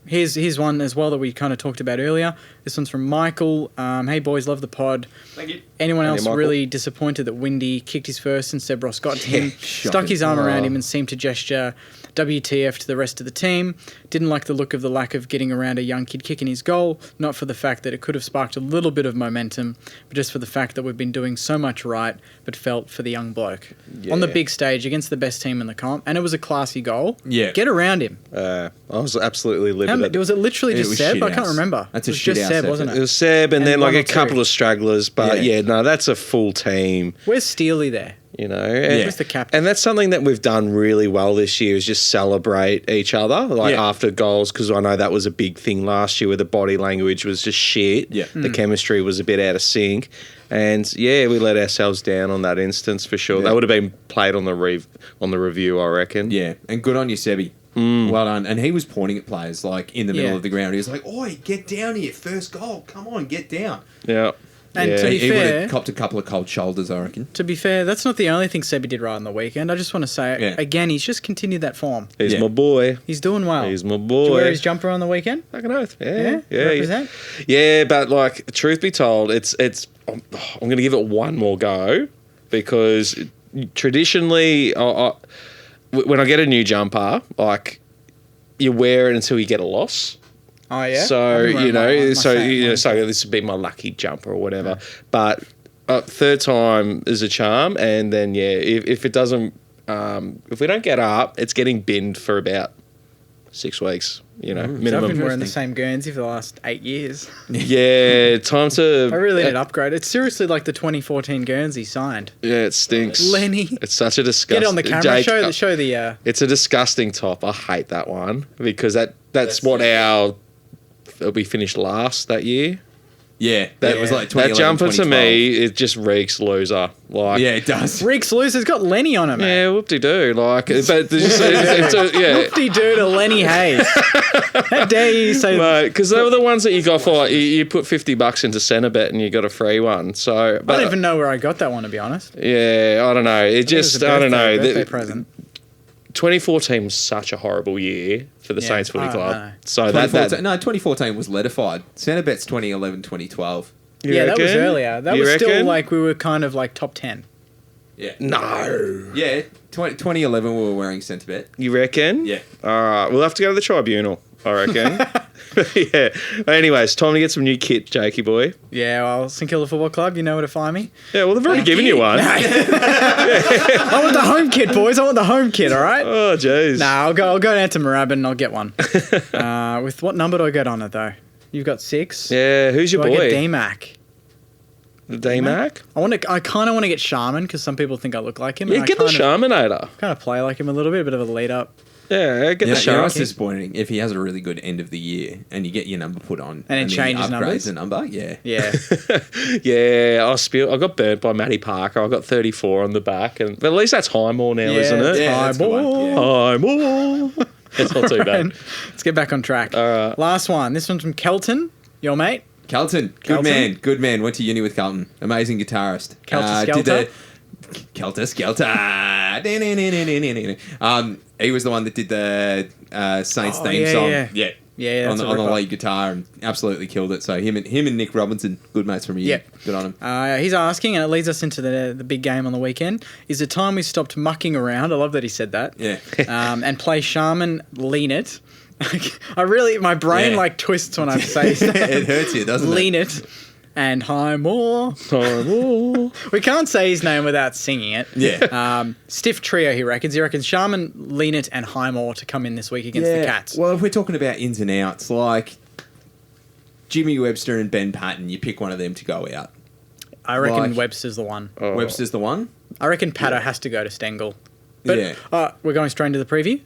Here's one as well that we kind of talked about earlier. This one's from Michael. Hey, boys, love the pod. Thank you. Anyone else really disappointed that Windy kicked his first and Seb Ross got to him, stuck his arm around him and seemed to gesture WTF to the rest of the team? Didn't like the look of the lack of getting around a young kid kicking his goal, not for the fact that it could have sparked a little bit of momentum, but just for the fact that we've been doing so much right, but felt for the young bloke. On the big stage against the best team in the comp, and it was a classy goal. Yeah. Get around him. I was absolutely livid. Was it literally just Seb? I can't remember. That's it was just Seb, wasn't it? It was Seb and then like a couple of stragglers, but that's a full team. Where's Steely there? You know, and, Just the captain. and that's something that we've done really well this year is just celebrate each other, like Yeah. after goals, because I know that was a big thing last year where the body language was just shit. Yeah. The chemistry was a bit out of sync. And yeah, we let ourselves down on that instance for sure. Yeah. That would have been played on the review, I reckon. Yeah, and good on you, Sebi. Well done. And he was pointing at players like in the middle Yeah. of the ground. He was like, "Oi, get down here! First goal! Come on, get down!" Yeah. And yeah. to be He would fair- have copped a couple of cold shoulders, I reckon. To be fair, that's not the only thing Sebi did right on the weekend. I just want to say, Yeah. again, he's just continued that form. He's Yeah. my boy. He's doing well. He's my Did you wear boy. his jumper on the weekend? Fucking oath. Yeah? Yeah. Yeah. Represent? Yeah, but like, truth be told, it's. I'm going to give it one more go because traditionally, when I get a new jumper, like you wear it until you get a loss. Oh, yeah? So I've been wearing you know, my so same you know, one. so this would be my lucky jumper or whatever. But third time is a charm, and then yeah, if it doesn't, if we don't get up, it's getting binned for about 6 weeks. You know, So I've been minimum. wearing the same Guernsey for the last 8 years. Yeah, time to. I really need to upgrade. It's seriously like the 2014 Guernsey signed. Yeah, it stinks. Lenny. It's such a disgusting. Get it on the camera. Jake, show the. It's a disgusting top. I hate that one because that's what we finished last that year. Yeah, that was like That 2011, jumper to 2012. me, it just reeks loser. Like, Yeah, it does. Reeks loose. It's got Lenny on it, man. yeah, whoop de doo. Like, but there's just, yeah. Whoopty doo to Lenny Hayes. How dare you say Because they were the ones that you got for like, you put $50 into Centre Bet and you got a free one. So, but I don't even know where I got that one, to be honest. yeah, I don't know. It just, I don't know. Birthday present. 2014 was such a horrible year for the Yeah, Saints Footy I Club. know. So 2014 no, 2014 was ledified. Centre bet's 2011, 2012. You Yeah, that was reckon? earlier. That You was still reckon? like we were kind of like top 10. Yeah. No. Yeah, 2011 we were wearing centre bet. You reckon? Yeah. All right. We'll have to go to the tribunal, I reckon. Yeah. Anyways, time to get some new kit, Jakey boy. Yeah, well, St Kilda Football Club, you know where to find me. Yeah, well, they've already given you one. I want the home kit, boys. I want the home kit, all right? Oh, jeez. Nah, I'll go down to Moorabbin and I'll get one. With what number do I get on it, though? You've got 6. Yeah, who's your Do I get boy? D-Mac? D-Mac? I kind of want to get Sharman because some people think I look like him. Yeah, and get the Sharmanator. Kind of play like him a little bit of a lead up. Yeah, get the You know Shark. what's disappointing? If he has a really good end of the year and you get your number put on And it then he changes upgrades numbers? the number, yeah. Yeah. Yeah, I got burnt by Matty Parker. I got 34 on the back, but at least that's Highmore now, Yeah, isn't it? it's Yeah, that's a good one, Highball. yeah. Highmore. It's not too bad. Let's get back on track. All right. Last one. This one's from Kelton, your mate. Carlton, good man. Went to uni with Carlton. Amazing guitarist. Kelter Did Skelter? Kelter Skelter. He was the one that did the Saints Oh, theme yeah, song. yeah. Yeah, on that's the, a on the ripper. lead guitar and absolutely killed it. So him and Nick Robinson, good mates from a year. Yep. Good on him. He's asking, and it leads us into the big game on the weekend. Is it time we stopped mucking around? I love that he said that. Yeah. And play Sharman, lean it. My brain Yeah. like twists when I say stuff. It hurts you, doesn't Lean it? it. And Highmore. Highmore. We can't say his name without singing it. Yeah. Stiff trio, he reckons. He reckons Sharman, Lean it, and Highmore to come in this week against the Cats. Well, if we're talking about ins and outs, like Jimmy Webster and Ben Patton, you pick one of them to go out. I reckon like- Webster's the one. Oh. Webster's the one? I reckon Pato has to go to Stengel. But Yeah. we're going straight into the preview.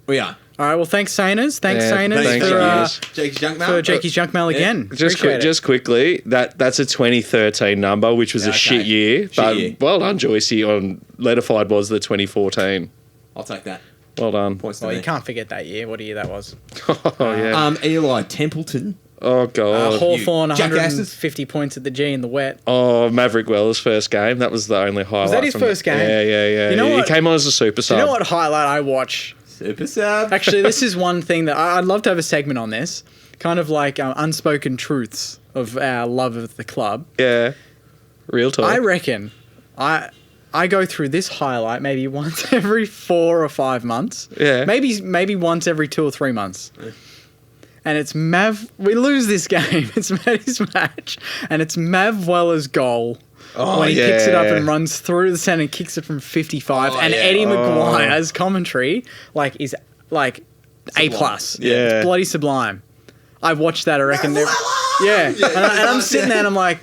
We are. All right, well, thanks, Saners. Thanks, Yeah, Saners, thanks, for, Saners. Jake's junk mail. for Jakey's junk mail again. Just quickly, that's a 2013 number, which was Yeah, a okay. shit year. Shit But year. well done, Joycey. On Letified was the 2014. I'll take that. Well done. Points to Well, me. you can't forget that year. What year that was? Oh yeah. Eli Templeton. Oh god. Hawthorn, jackasses. 150 points at the G in the wet. Oh, Maverick Wells' first game. That was the only highlight. that his from first game? Yeah. You know what? He came on as a super Do sub. you know what highlight I watch? Super sub. Actually, this is one thing that I'd love to have a segment on this. Kind of like unspoken truths of our love of the club. Yeah. Real talk. I reckon I go through this highlight maybe once every 4 or 5 months. Yeah. Maybe once every 2 or 3 months. And it's Mav. We lose this game. It's Matty's match, and it's Mav Weller's goal when he picks it up and runs through the centre and kicks it from 55. Oh, and yeah. Eddie Maguire's commentary is A plus. Yeah. It's bloody sublime. I watched that. I reckon. Yeah. And I'm sitting there and I'm like,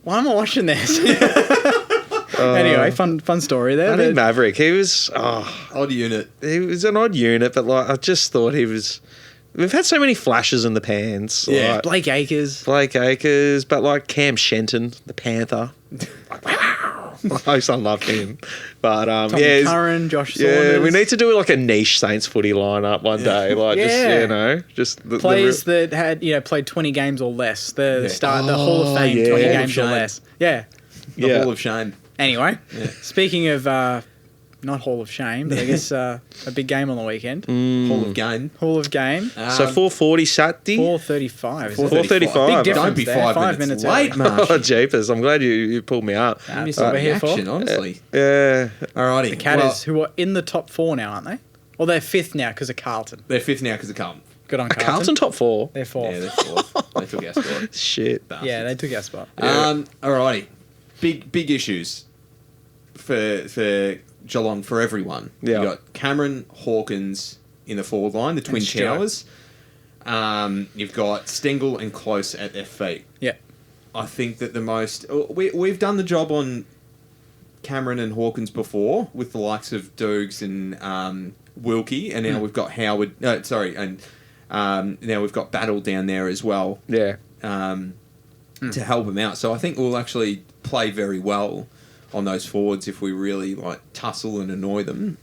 why am I watching this? Anyway, fun story there. Danny but- Maverick, he was Odd unit. he was an odd unit, but like I just thought he was. We've had so many flashes in the pans. Yeah. like Blake Acres. Blake Acres, but like Cam Shenton, the Panther. I used to love him, but Tom yeah, Curran, Josh yeah, Saunders. we need to do like a niche Saints footy lineup one day, like Yeah. just the players that had played 20 games or less. The Hall of Fame, yeah. 20 Hall of games or Shame. less. Yeah. The Yeah. Hall of Shame. Anyway, speaking of not Hall of Shame, but I guess a big game on the weekend. Hall of Game. Hall of Game. So 4:40 Saturday. 4:35. Is it? 4:35. Big difference Don't be there. 5 minutes late, early. Marsh. Oh, jeepers! I'm glad you pulled me up. That's Missing what we're the here for. action, honestly. Yeah, Alrighty. The Catters, who are in the top 4 now, aren't they? Or they're 5th now because of Carlton. They're 5th now because of Carlton. Good on Carlton. Carlton top 4. They're 4th. Yeah, they're 4th. They took our spot. Shit. Yeah, they took our spot. Alrighty. Big issues for Geelong, for everyone. Yeah. You got Cameron Hawkins in the forward line, the Twin Stewart. Towers. You've got Stengel and Close at their feet. Yeah. I think that the most... We've done the job on Cameron and Hawkins before with the likes of Dukes and Wilkie, and now we've got Howard... and now we've got Battle down there as well Yeah. to help him out. So I think we'll actually play very well on those forwards if we really tussle and annoy them.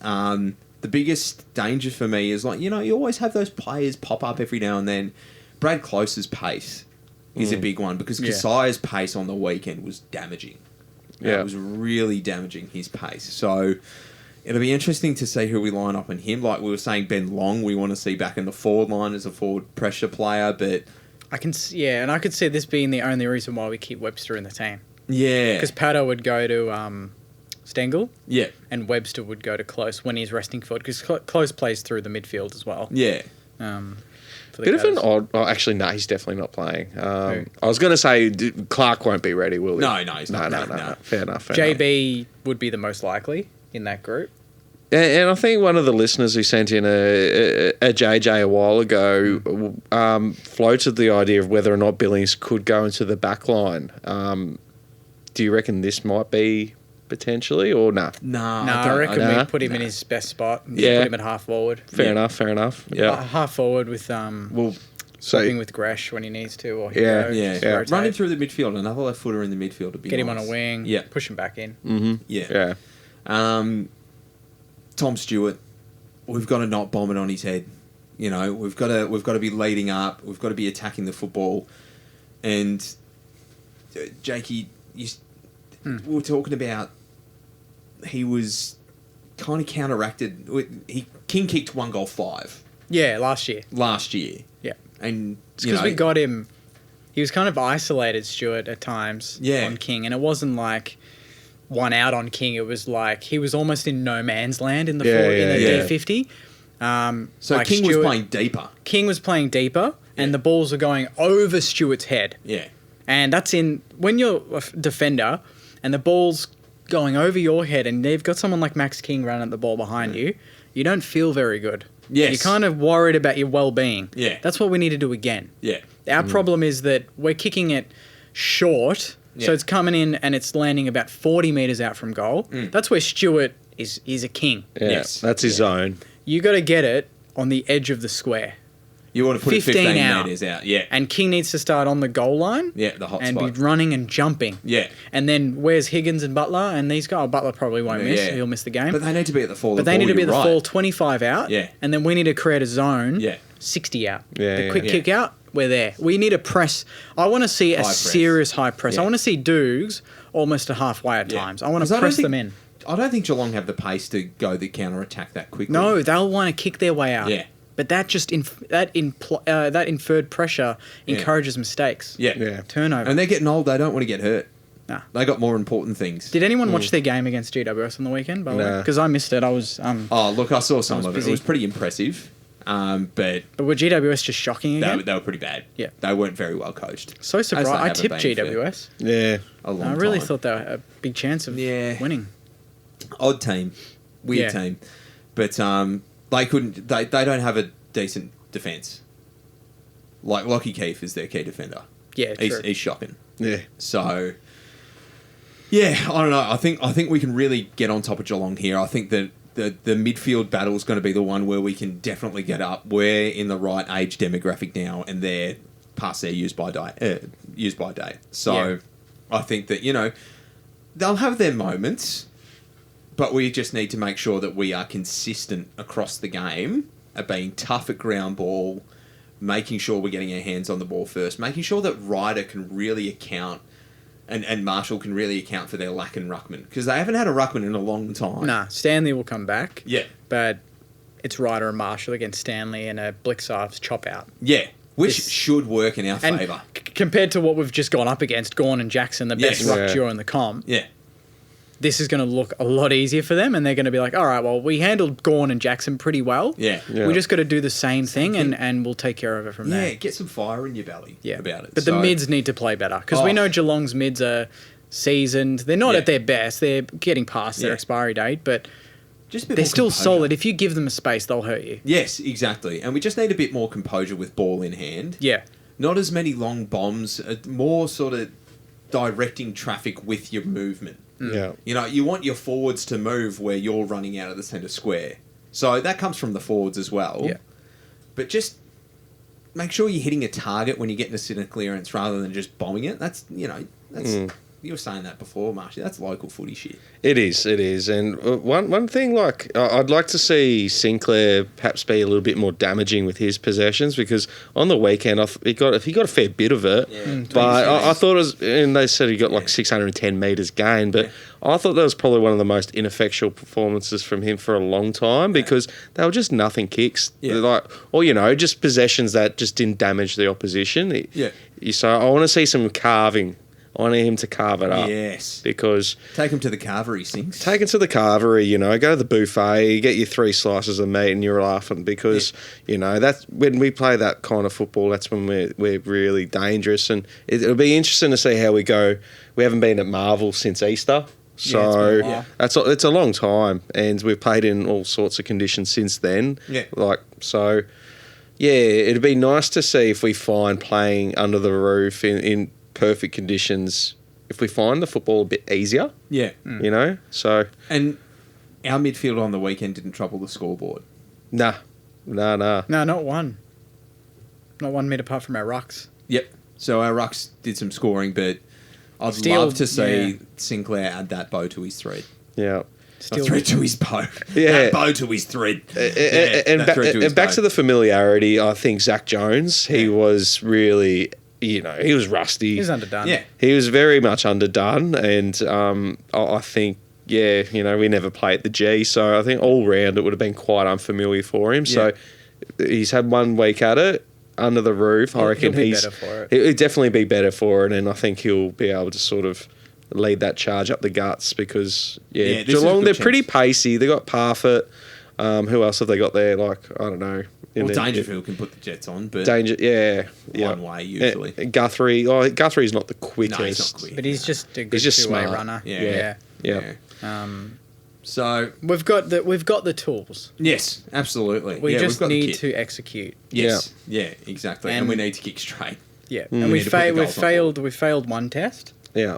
The biggest danger for me is you always have those players pop up every now and then. Brad Close's pace is a big one because Yeah. Kasai's pace on the weekend was damaging. Yeah. It was really damaging his pace. So it'll be interesting to see who we line up on him. Like we were saying, Ben Long, we want to see back in the forward line as a forward pressure player, but I could see this being the only reason why we keep Webster in the team. yeah. Because Pato would go to Stengel Yeah. and Webster would go to Close when he's resting forward because Close plays through the midfield as well. Yeah. For the Bit of an Catters. odd. Oh, actually, no, he's definitely not playing. I was going to say Clark won't be ready, will he? No, he's not. No. No. Fair enough. Fair enough. JB would be the most likely in that group. And I think one of the listeners who sent in a JJ a while ago floated the idea of whether or not Billings could go into the back line. Do you reckon this might be potentially or nah? No, I reckon Nah. we put him in his best spot. And Yeah. Put him at half forward. Fair enough. Yeah. Half forward with Well, swapping with Gresh when he needs to. Or Yeah, Hero, yeah. just Yeah. rotate. Running through the midfield, another left footer in the midfield would be Get him on nice. a wing. Yeah. Push him back in. Yeah. Yeah. Tom Stewart, we've got to not bomb it on his head. We've got to be leading up. We've got to be attacking the football. And Jakey, we were talking about he was kind of counteracted. King kicked 1 goal 5 Yeah, last year. Yeah, and Because we got him. He was kind of isolated, Stewart, at times on King, and it wasn't like one out on King. It was like he was almost in no man's land in the D50. So King was playing deeper. King was playing deeper, and the balls were going over Stewart's head. Yeah, And that's when you're a defender, and the ball's going over your head, and they've got someone like Max King running at the ball behind you. You don't feel very good. Yes. You're kind of worried about your well-being. Yeah. That's what we need to do again. yeah, Our problem is that we're kicking it short, so Yeah. it's coming in and it's landing about 40 metres out from goal. That's where Stewart is a king. Yeah. Yes. That's his zone. You got to get it on the edge of the square. You want to put 15 it 15 out. metres out. Yeah, And King needs to start on the goal line. yeah, the hot And spot. be running and jumping. Yeah, And then where's Higgins and Butler? And these guys, Butler probably won't miss. Yeah. He'll miss the game. but they need to be at the fall. But they need to be at the full 25 out. Yeah. And then we need to create a zone. Yeah. 60 out. Yeah, The yeah. quick Yeah. kick out, we're there. We need a press. I want to see a High press. serious high press. Yeah. I want to see Dukes almost to halfway at Yeah. times. I want 'Cause to I don't press think- them in. I don't think Geelong have the pace to go the counter attack that quickly. No, they'll want to kick their way out. Yeah. But that just that inferred pressure encourages mistakes. Yeah. Yeah. Turnover. And they're getting old. They don't want to get hurt. Nah. They got more important things. Did anyone watch their game against GWS on the weekend? By the way, Nah. because I missed it. I was. Oh, look, I saw some was of it. busy. It was pretty impressive. But But were GWS just shocking again? they were pretty bad. Yeah. They weren't very well coached. So As they surprised. I haven't tipped been for GWS. Yeah. a long I really time. thought they were a big chance of Yeah. winning. Odd team. Weird Yeah. team. But they couldn't. They don't have a decent defence. Like Lockie Keefe is their key defender. Yeah, true. He's shocking. Yeah. So Yeah, I don't know. I think we can really get on top of Geelong here. I think that the midfield battle is going to be the one where we can definitely get up. We're in the right age demographic now, and they're past their use by day. So Yeah. I think that, they'll have their moments, but we just need to make sure that we are consistent across the game at being tough at ground ball, making sure we're getting our hands on the ball first, making sure that Ryder can really account and Marshall can really account for their lack in ruckman, because they haven't had a ruckman in a long time. Nah, Stanley will come back. Yeah. But it's Ryder and Marshall against Stanley and a Blixarves chop out. Yeah. Which This- should work in our And favour. compared to what we've just gone up against, Gawn and Jackson, the best Yes. ruck Yeah. duo in the comp, Yeah. this is going to look a lot easier for them, and they're going to be like, all right, well, we handled Gawn and Jackson pretty well. Yeah. Yeah. We just got to do the same thing, and we'll take care of it from Yeah, there. get some fire in your belly about it. But the So- mids need to play better, because we Oh. know Geelong's mids are seasoned. They're not Yeah. at their best. They're getting past their Yeah. expiry date, but just a bit they're more still composure. solid. If you give them a space, they'll hurt you. Yes, exactly. And we just need a bit more composure with ball in hand. Yeah. Not as many long bombs, more sort of directing traffic with your movement. Yeah. You want your forwards to move where you're running out of the centre square. So that comes from the forwards as well. Yeah. But just make sure you're hitting a target when you're getting a centre clearance rather than just bombing it. That's, you were saying that before, Marshy. That's local footy shit. It is. And one thing, I'd like to see Sinclair perhaps be a little bit more damaging with his possessions, because on the weekend he got a fair bit of it. Yeah. But I thought it was, and they said he got like 610 metres gain, but I thought that was probably one of the most ineffectual performances from him for a long time, because they were just nothing kicks. Yeah. Just possessions that just didn't damage the opposition. Yeah. So I want to see some carving. I want him to carve it up. Yes. Because Take him to the carvery, Sinks. take it to the carvery, go to the buffet, get your 3 slices of meat and you're laughing, because, that's when we play that kind of football, that's when we're really dangerous. And it'll be interesting to see how we go. We haven't been at Marvel since Easter. So it's been a while. it's a long time, and we've played in all sorts of conditions since then. Yeah. It'd be nice to see if we find playing under the roof in perfect conditions, if we find the football a bit easier, Yeah. So And our midfield on the weekend didn't trouble the scoreboard. nah. No, not one. Not 1 minute apart from our rucks. Yep. So our rucks did some scoring, but I'd Still, love to see yeah. Sinclair add that bow to his thread. Yeah. Not thread to his bow. Yeah. That bow to his thread. And That back to the familiarity, I think Zach Jones, he was really, he was rusty. He's underdone. Yeah. He was very much underdone, and I think, we never played the G, so I think all round it would have been quite unfamiliar for him. So he's had 1 week at it under the roof. I reckon he'll be better for it. He'll definitely be better for it, and I think he'll be able to sort of lead that charge up the guts, because Yeah, this is a Geelong, good they're chance. pretty pacey. They got Parfitt. Who else have they got there? I don't know. Well, Dangerfield can put the Jets on, but one way usually. Guthrie. Guthrie's not the quickest. No, he's not quick. But he's just a good He's just two-way smart. runner. Yeah. Yeah. So We've got the tools. yes, absolutely. We Yeah, we've just got the need kit. to execute. Yes. Yeah, exactly. And And- we need to kick straight. Yeah, Mm. and We need to put the we goals on failed one test. Yeah.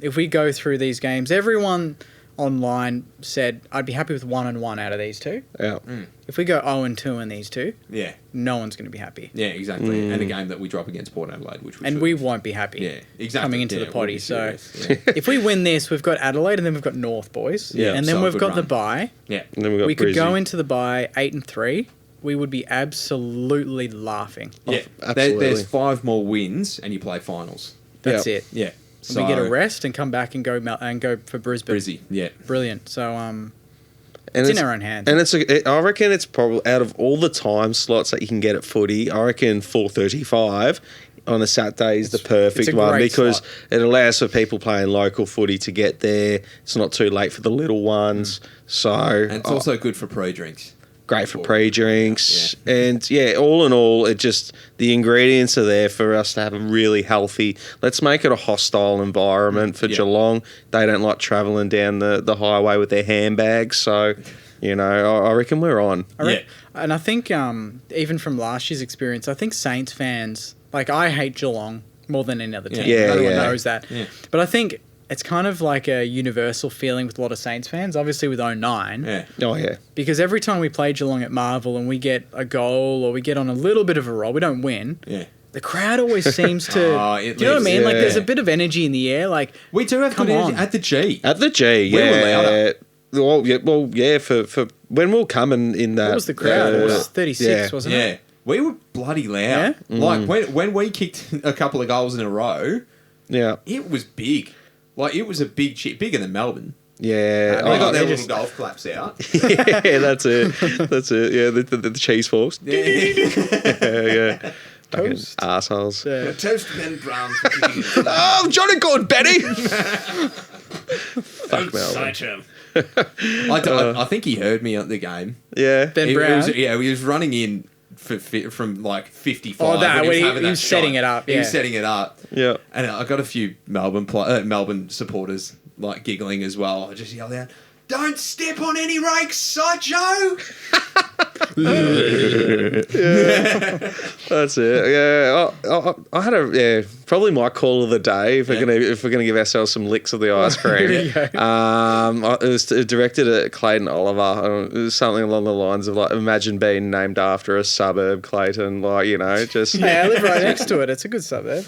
If we go through these games, everyone online said I'd be happy with 1-1 out of these two. Yeah. If we go 0-2 in these two, Yeah. no one's going to be happy, Yeah, exactly. And a game that we drop against Port Adelaide, which and should. we won't be happy. Yeah, exactly. Coming into Yeah, the we'll potty. be So serious. Yeah. if we win this, we've got Adelaide, and then we've got North, boys. Yeah, and so then a we've good got the run. bye. Yeah. And then we got We could go Brizzy. into the bye 8-3. We would be absolutely laughing. Yeah. absolutely. There's 5 more wins, and you play finals. That's Yeah. it. Yeah. We get a rest and come back and go for Brisbane. Brizzy. Yeah. Brilliant. So And it's in our own hands. And I reckon it's probably, out of all the time slots that you can get at footy, I reckon 4:35 on a Saturday is the perfect it's a one, great because slot. it allows for people playing local footy to get there. It's not too late for the little ones. So And it's also good for pre-drinks. great for pre-drinks. And all in all, the ingredients are there for us to have a really healthy, let's make it a hostile environment for Geelong. They don't like travelling down the highway with their handbags. So, I reckon we're on. And I think even from last year's experience, I think Saints fans, I hate Geelong more than any other team. Yeah, Everyone yeah. knows that. Yeah. But I think it's kind of like a universal feeling with a lot of Saints fans, obviously with 09. Yeah. Oh, yeah. Because every time we play Geelong at Marvel and we get a goal or we get on a little bit of a roll, we don't win. Yeah. The crowd always seems to. Oh, do you it know what I lives. mean? Like, Yeah. there's a bit of energy in the air. Like, We do have Come good energy on. at the G. At the G, We were yeah. louder. Well, yeah, for when we were coming in that. what was the crowd? It was 36, yeah. wasn't Yeah. it? We were bloody loud. Yeah? Like, when we kicked a couple of goals in a row, Yeah. it was big. Like, it was a big shit. Bigger than Melbourne. Yeah. They got their they little just- golf claps out. yeah, that's it. That's it. Yeah, the cheese forks. Yeah. Yeah. Fucking Toast. assholes. Yeah. Toast Ben Brown. Oh, Johnny Good, Betty! Fuck Melbourne. I think he heard me at the game. Yeah. Ben He Brown. was running in from like 55. Oh, that, when he having was that setting shot. it up, He was yeah. setting it up. Yeah. And I got a few Melbourne supporters like giggling as well. I just yelled out, "Don't step on any rakes, Sideshow!" That's it. Yeah, I had probably my call of the day if we're gonna give ourselves some licks of the ice cream. Here you go. It was directed at Clayton Oliver. It was something along the lines of like, imagine being named after a suburb, Clayton. Like, you know, just Hey, I live right next to it. It's a good suburb.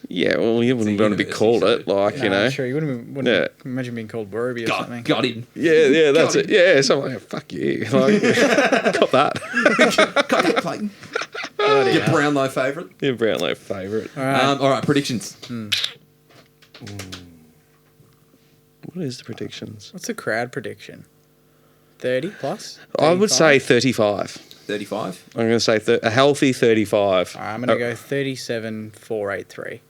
yeah. Well, you wouldn't want to be university called it, suburb. like, you know. Sure, you wouldn't Yeah. imagine being called Werribee or something. Got him. Yeah, that's it. Yeah, so I'm like, fuck you. Like, got that. Got that, Clayton. Bloody Your hell. Brownlow favourite. Your Brownlow favourite. All right. All right, predictions. What is the predictions? What's the crowd prediction? 30 plus? I would 35? say 35. 35. I'm going to say a healthy 35. All right, I'm going to go 37, 483.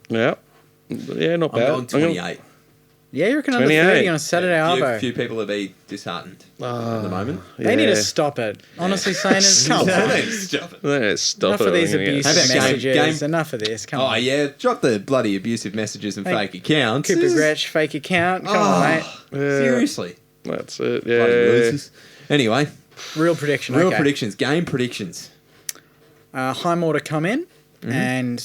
Yeah. Yeah, not I'm bad. going 28. Yeah, you reckon under 28. 30 on a Saturday A arvo? few people will be disheartened at the moment. They need to Yeah. stop it. Honestly, Sainers, come on. Stop it. Let's stop Enough it. of these I'm gonna get- How abusive about messages. game- Enough of this. Come Oh, on. yeah. Drop the bloody abusive messages and Hey, fake accounts. Cooper This is- Gretsch, fake account. Come Oh, on, mate. Yeah, Seriously. That's it. Bloody Yeah. losers. Anyway, Real prediction. real okay. predictions. Game predictions. Highmore to come in and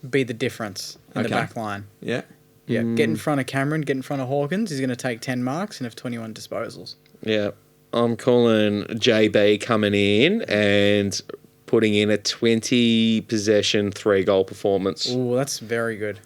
be the difference in the Okay. back line. Yeah. Yeah, get in front of Cameron, get in front of Hawkins. He's going to take 10 marks and have 21 disposals. Yeah. I'm calling JB coming in and putting in a 20 possession, 3-goal performance. Ooh, that's very good.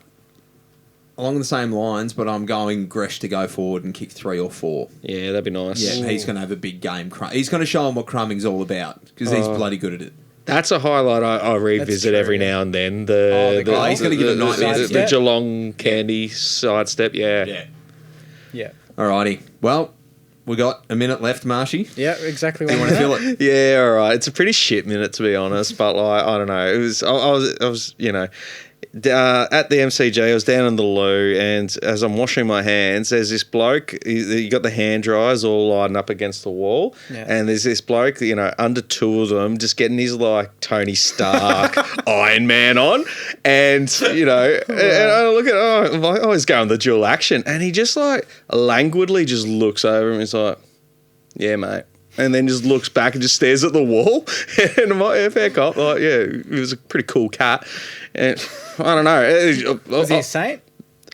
Along the same lines, but I'm going Gresh to go forward and kick 3 or 4. Yeah, that'd be nice. Yeah, he's going to have a big game. He's going to show him what crumming's all about because he's bloody good at it. That's a highlight I revisit true, every yeah. now and then. the goal. He's gonna give it nightmares. the Sidestep. Geelong candy sidestep. Yeah. Yeah. Alrighty. Well, we got a minute left, Marshy. Yeah, exactly Do what you I want to wanted. fill it? Yeah, all right. It's a pretty shit minute to be honest, but like I don't know. It was I was you know at the MCG. I was down in the loo, and as I'm washing my hands, there's this bloke. You got the hand dryers all lined up against the wall, Yeah. and there's this bloke, you know, under 2 of them, just getting his like Tony Stark Iron Man on, and you know, and I look at I'm like, oh, he's going the dual action, and he just like languidly just looks over him. He's like, yeah, mate. And then just looks back and just stares at the wall. And I'm like, yeah, fair cop. Like, yeah, he was a pretty cool cat. And I don't know. Was he a saint?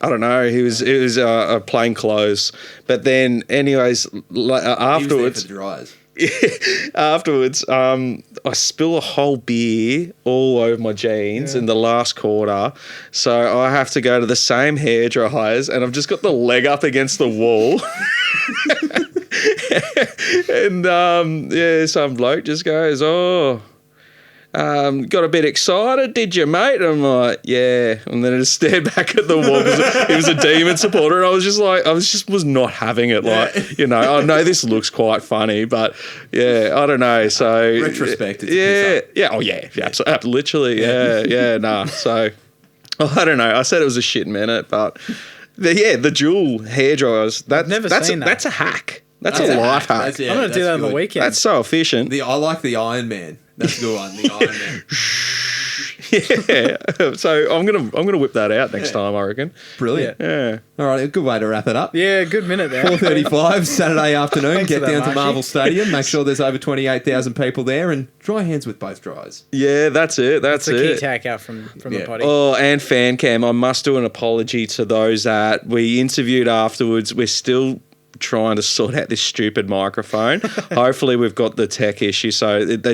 I don't know. It was plain clothes. But then, anyways, like, afterwards, He was there for the dryers. afterwards, I spill a whole beer all over my jeans in the last quarter. So I have to go to the same hair dryers, and I've just got the leg up against the wall. And some bloke just goes, "Oh, got a bit excited, did you, mate?" And I'm like, "Yeah." And then I just stared back at the wall because he was a Demon supporter, and I was just like, was not having it. Like, you know, I know this looks quite funny, but yeah, I don't know. So Retrospect, it's a piss yeah, oh yeah, absolutely, literally, yeah, nah. So I don't know. I said it was a shit minute, but the dual hair dryers. never seen that. That's a hack. That's a life hack. That's- yeah, I'm going to do that's that on the good. weekend. That's so efficient. I like the Iron Man. That's a good one. The Iron Man. Yeah. So I'm gonna whip that out next time, I reckon. Brilliant. Yeah. All right, a good way to wrap it up. Yeah, good minute there. 4:35 Saturday afternoon. Thanks Get for that, down to Marshy. Marvel Stadium. Make sure there's over 28,000 people there, and dry hands with both dries. Yeah, that's it. That's It's a key it. takeout from Yeah. the potty. Oh, and fan cam, I must do an apology to those that we interviewed afterwards. We're still trying to sort out this stupid microphone. Hopefully we've got the tech issue. So it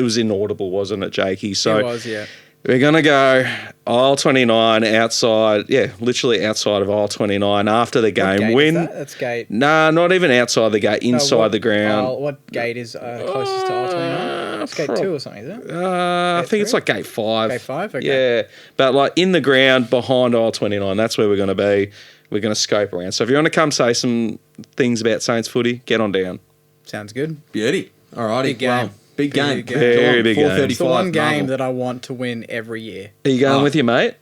was inaudible, wasn't it, Jakey? So It was, yeah. we're going to go aisle 29 outside, literally outside of aisle 29 after the What game. gate is Win. that? That's gate. Nah, not even outside the gate, inside what the ground. What gate is closest to aisle 29? It's gate 2 or something, is it? I think it's three? like gate 5. Gate 5? Okay. Yeah, but like in the ground behind aisle 29, that's where we're going to be. We're going to scope around. So if you want to come say some things about Saints footy, get on down. Sounds good. Beauty. All righty. Big game. Well, big game. Big game. Very big game. 4:35. It's the one game Marvel. that I want to win every year. Are you going Oh. with your mate?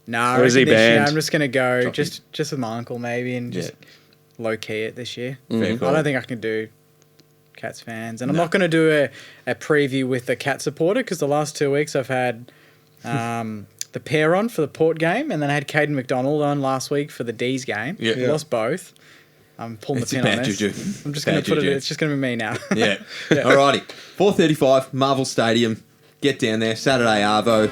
Nah, Or is he this year banned? I'm just going to go Drop just with my uncle maybe and just low key it this year. Fair call. I don't think I can do Cats fans. And I'm not going to do a preview with the Cat supporter because the last 2 weeks I've had the pair on for the Port game and then I had Caden McDonald on last week for the Dees game. Yeah. We lost both. I'm pulling It's the a pin on bad this. juju. I'm just going Bad to put it. juju. It's just going to be me now. Yeah. Alrighty. 4:35 Marvel Stadium. Get down there. Saturday Arvo.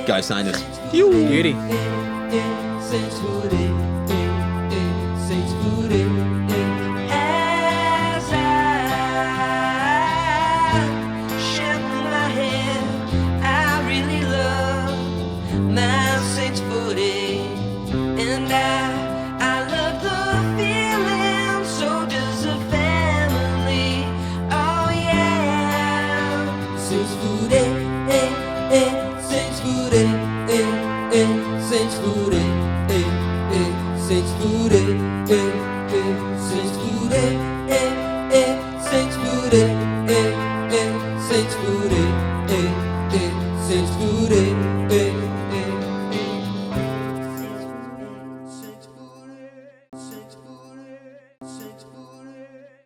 Go Saints. Beauty. Saints footy, Saints footy. As I shake my head, I really love my Saints footy, and I love the feeling. So does the family. Oh yeah, Saints footy, Saints footy. Saints footy, Saints footy, Saints footy, Saints footy, Saints footy, Saints footy.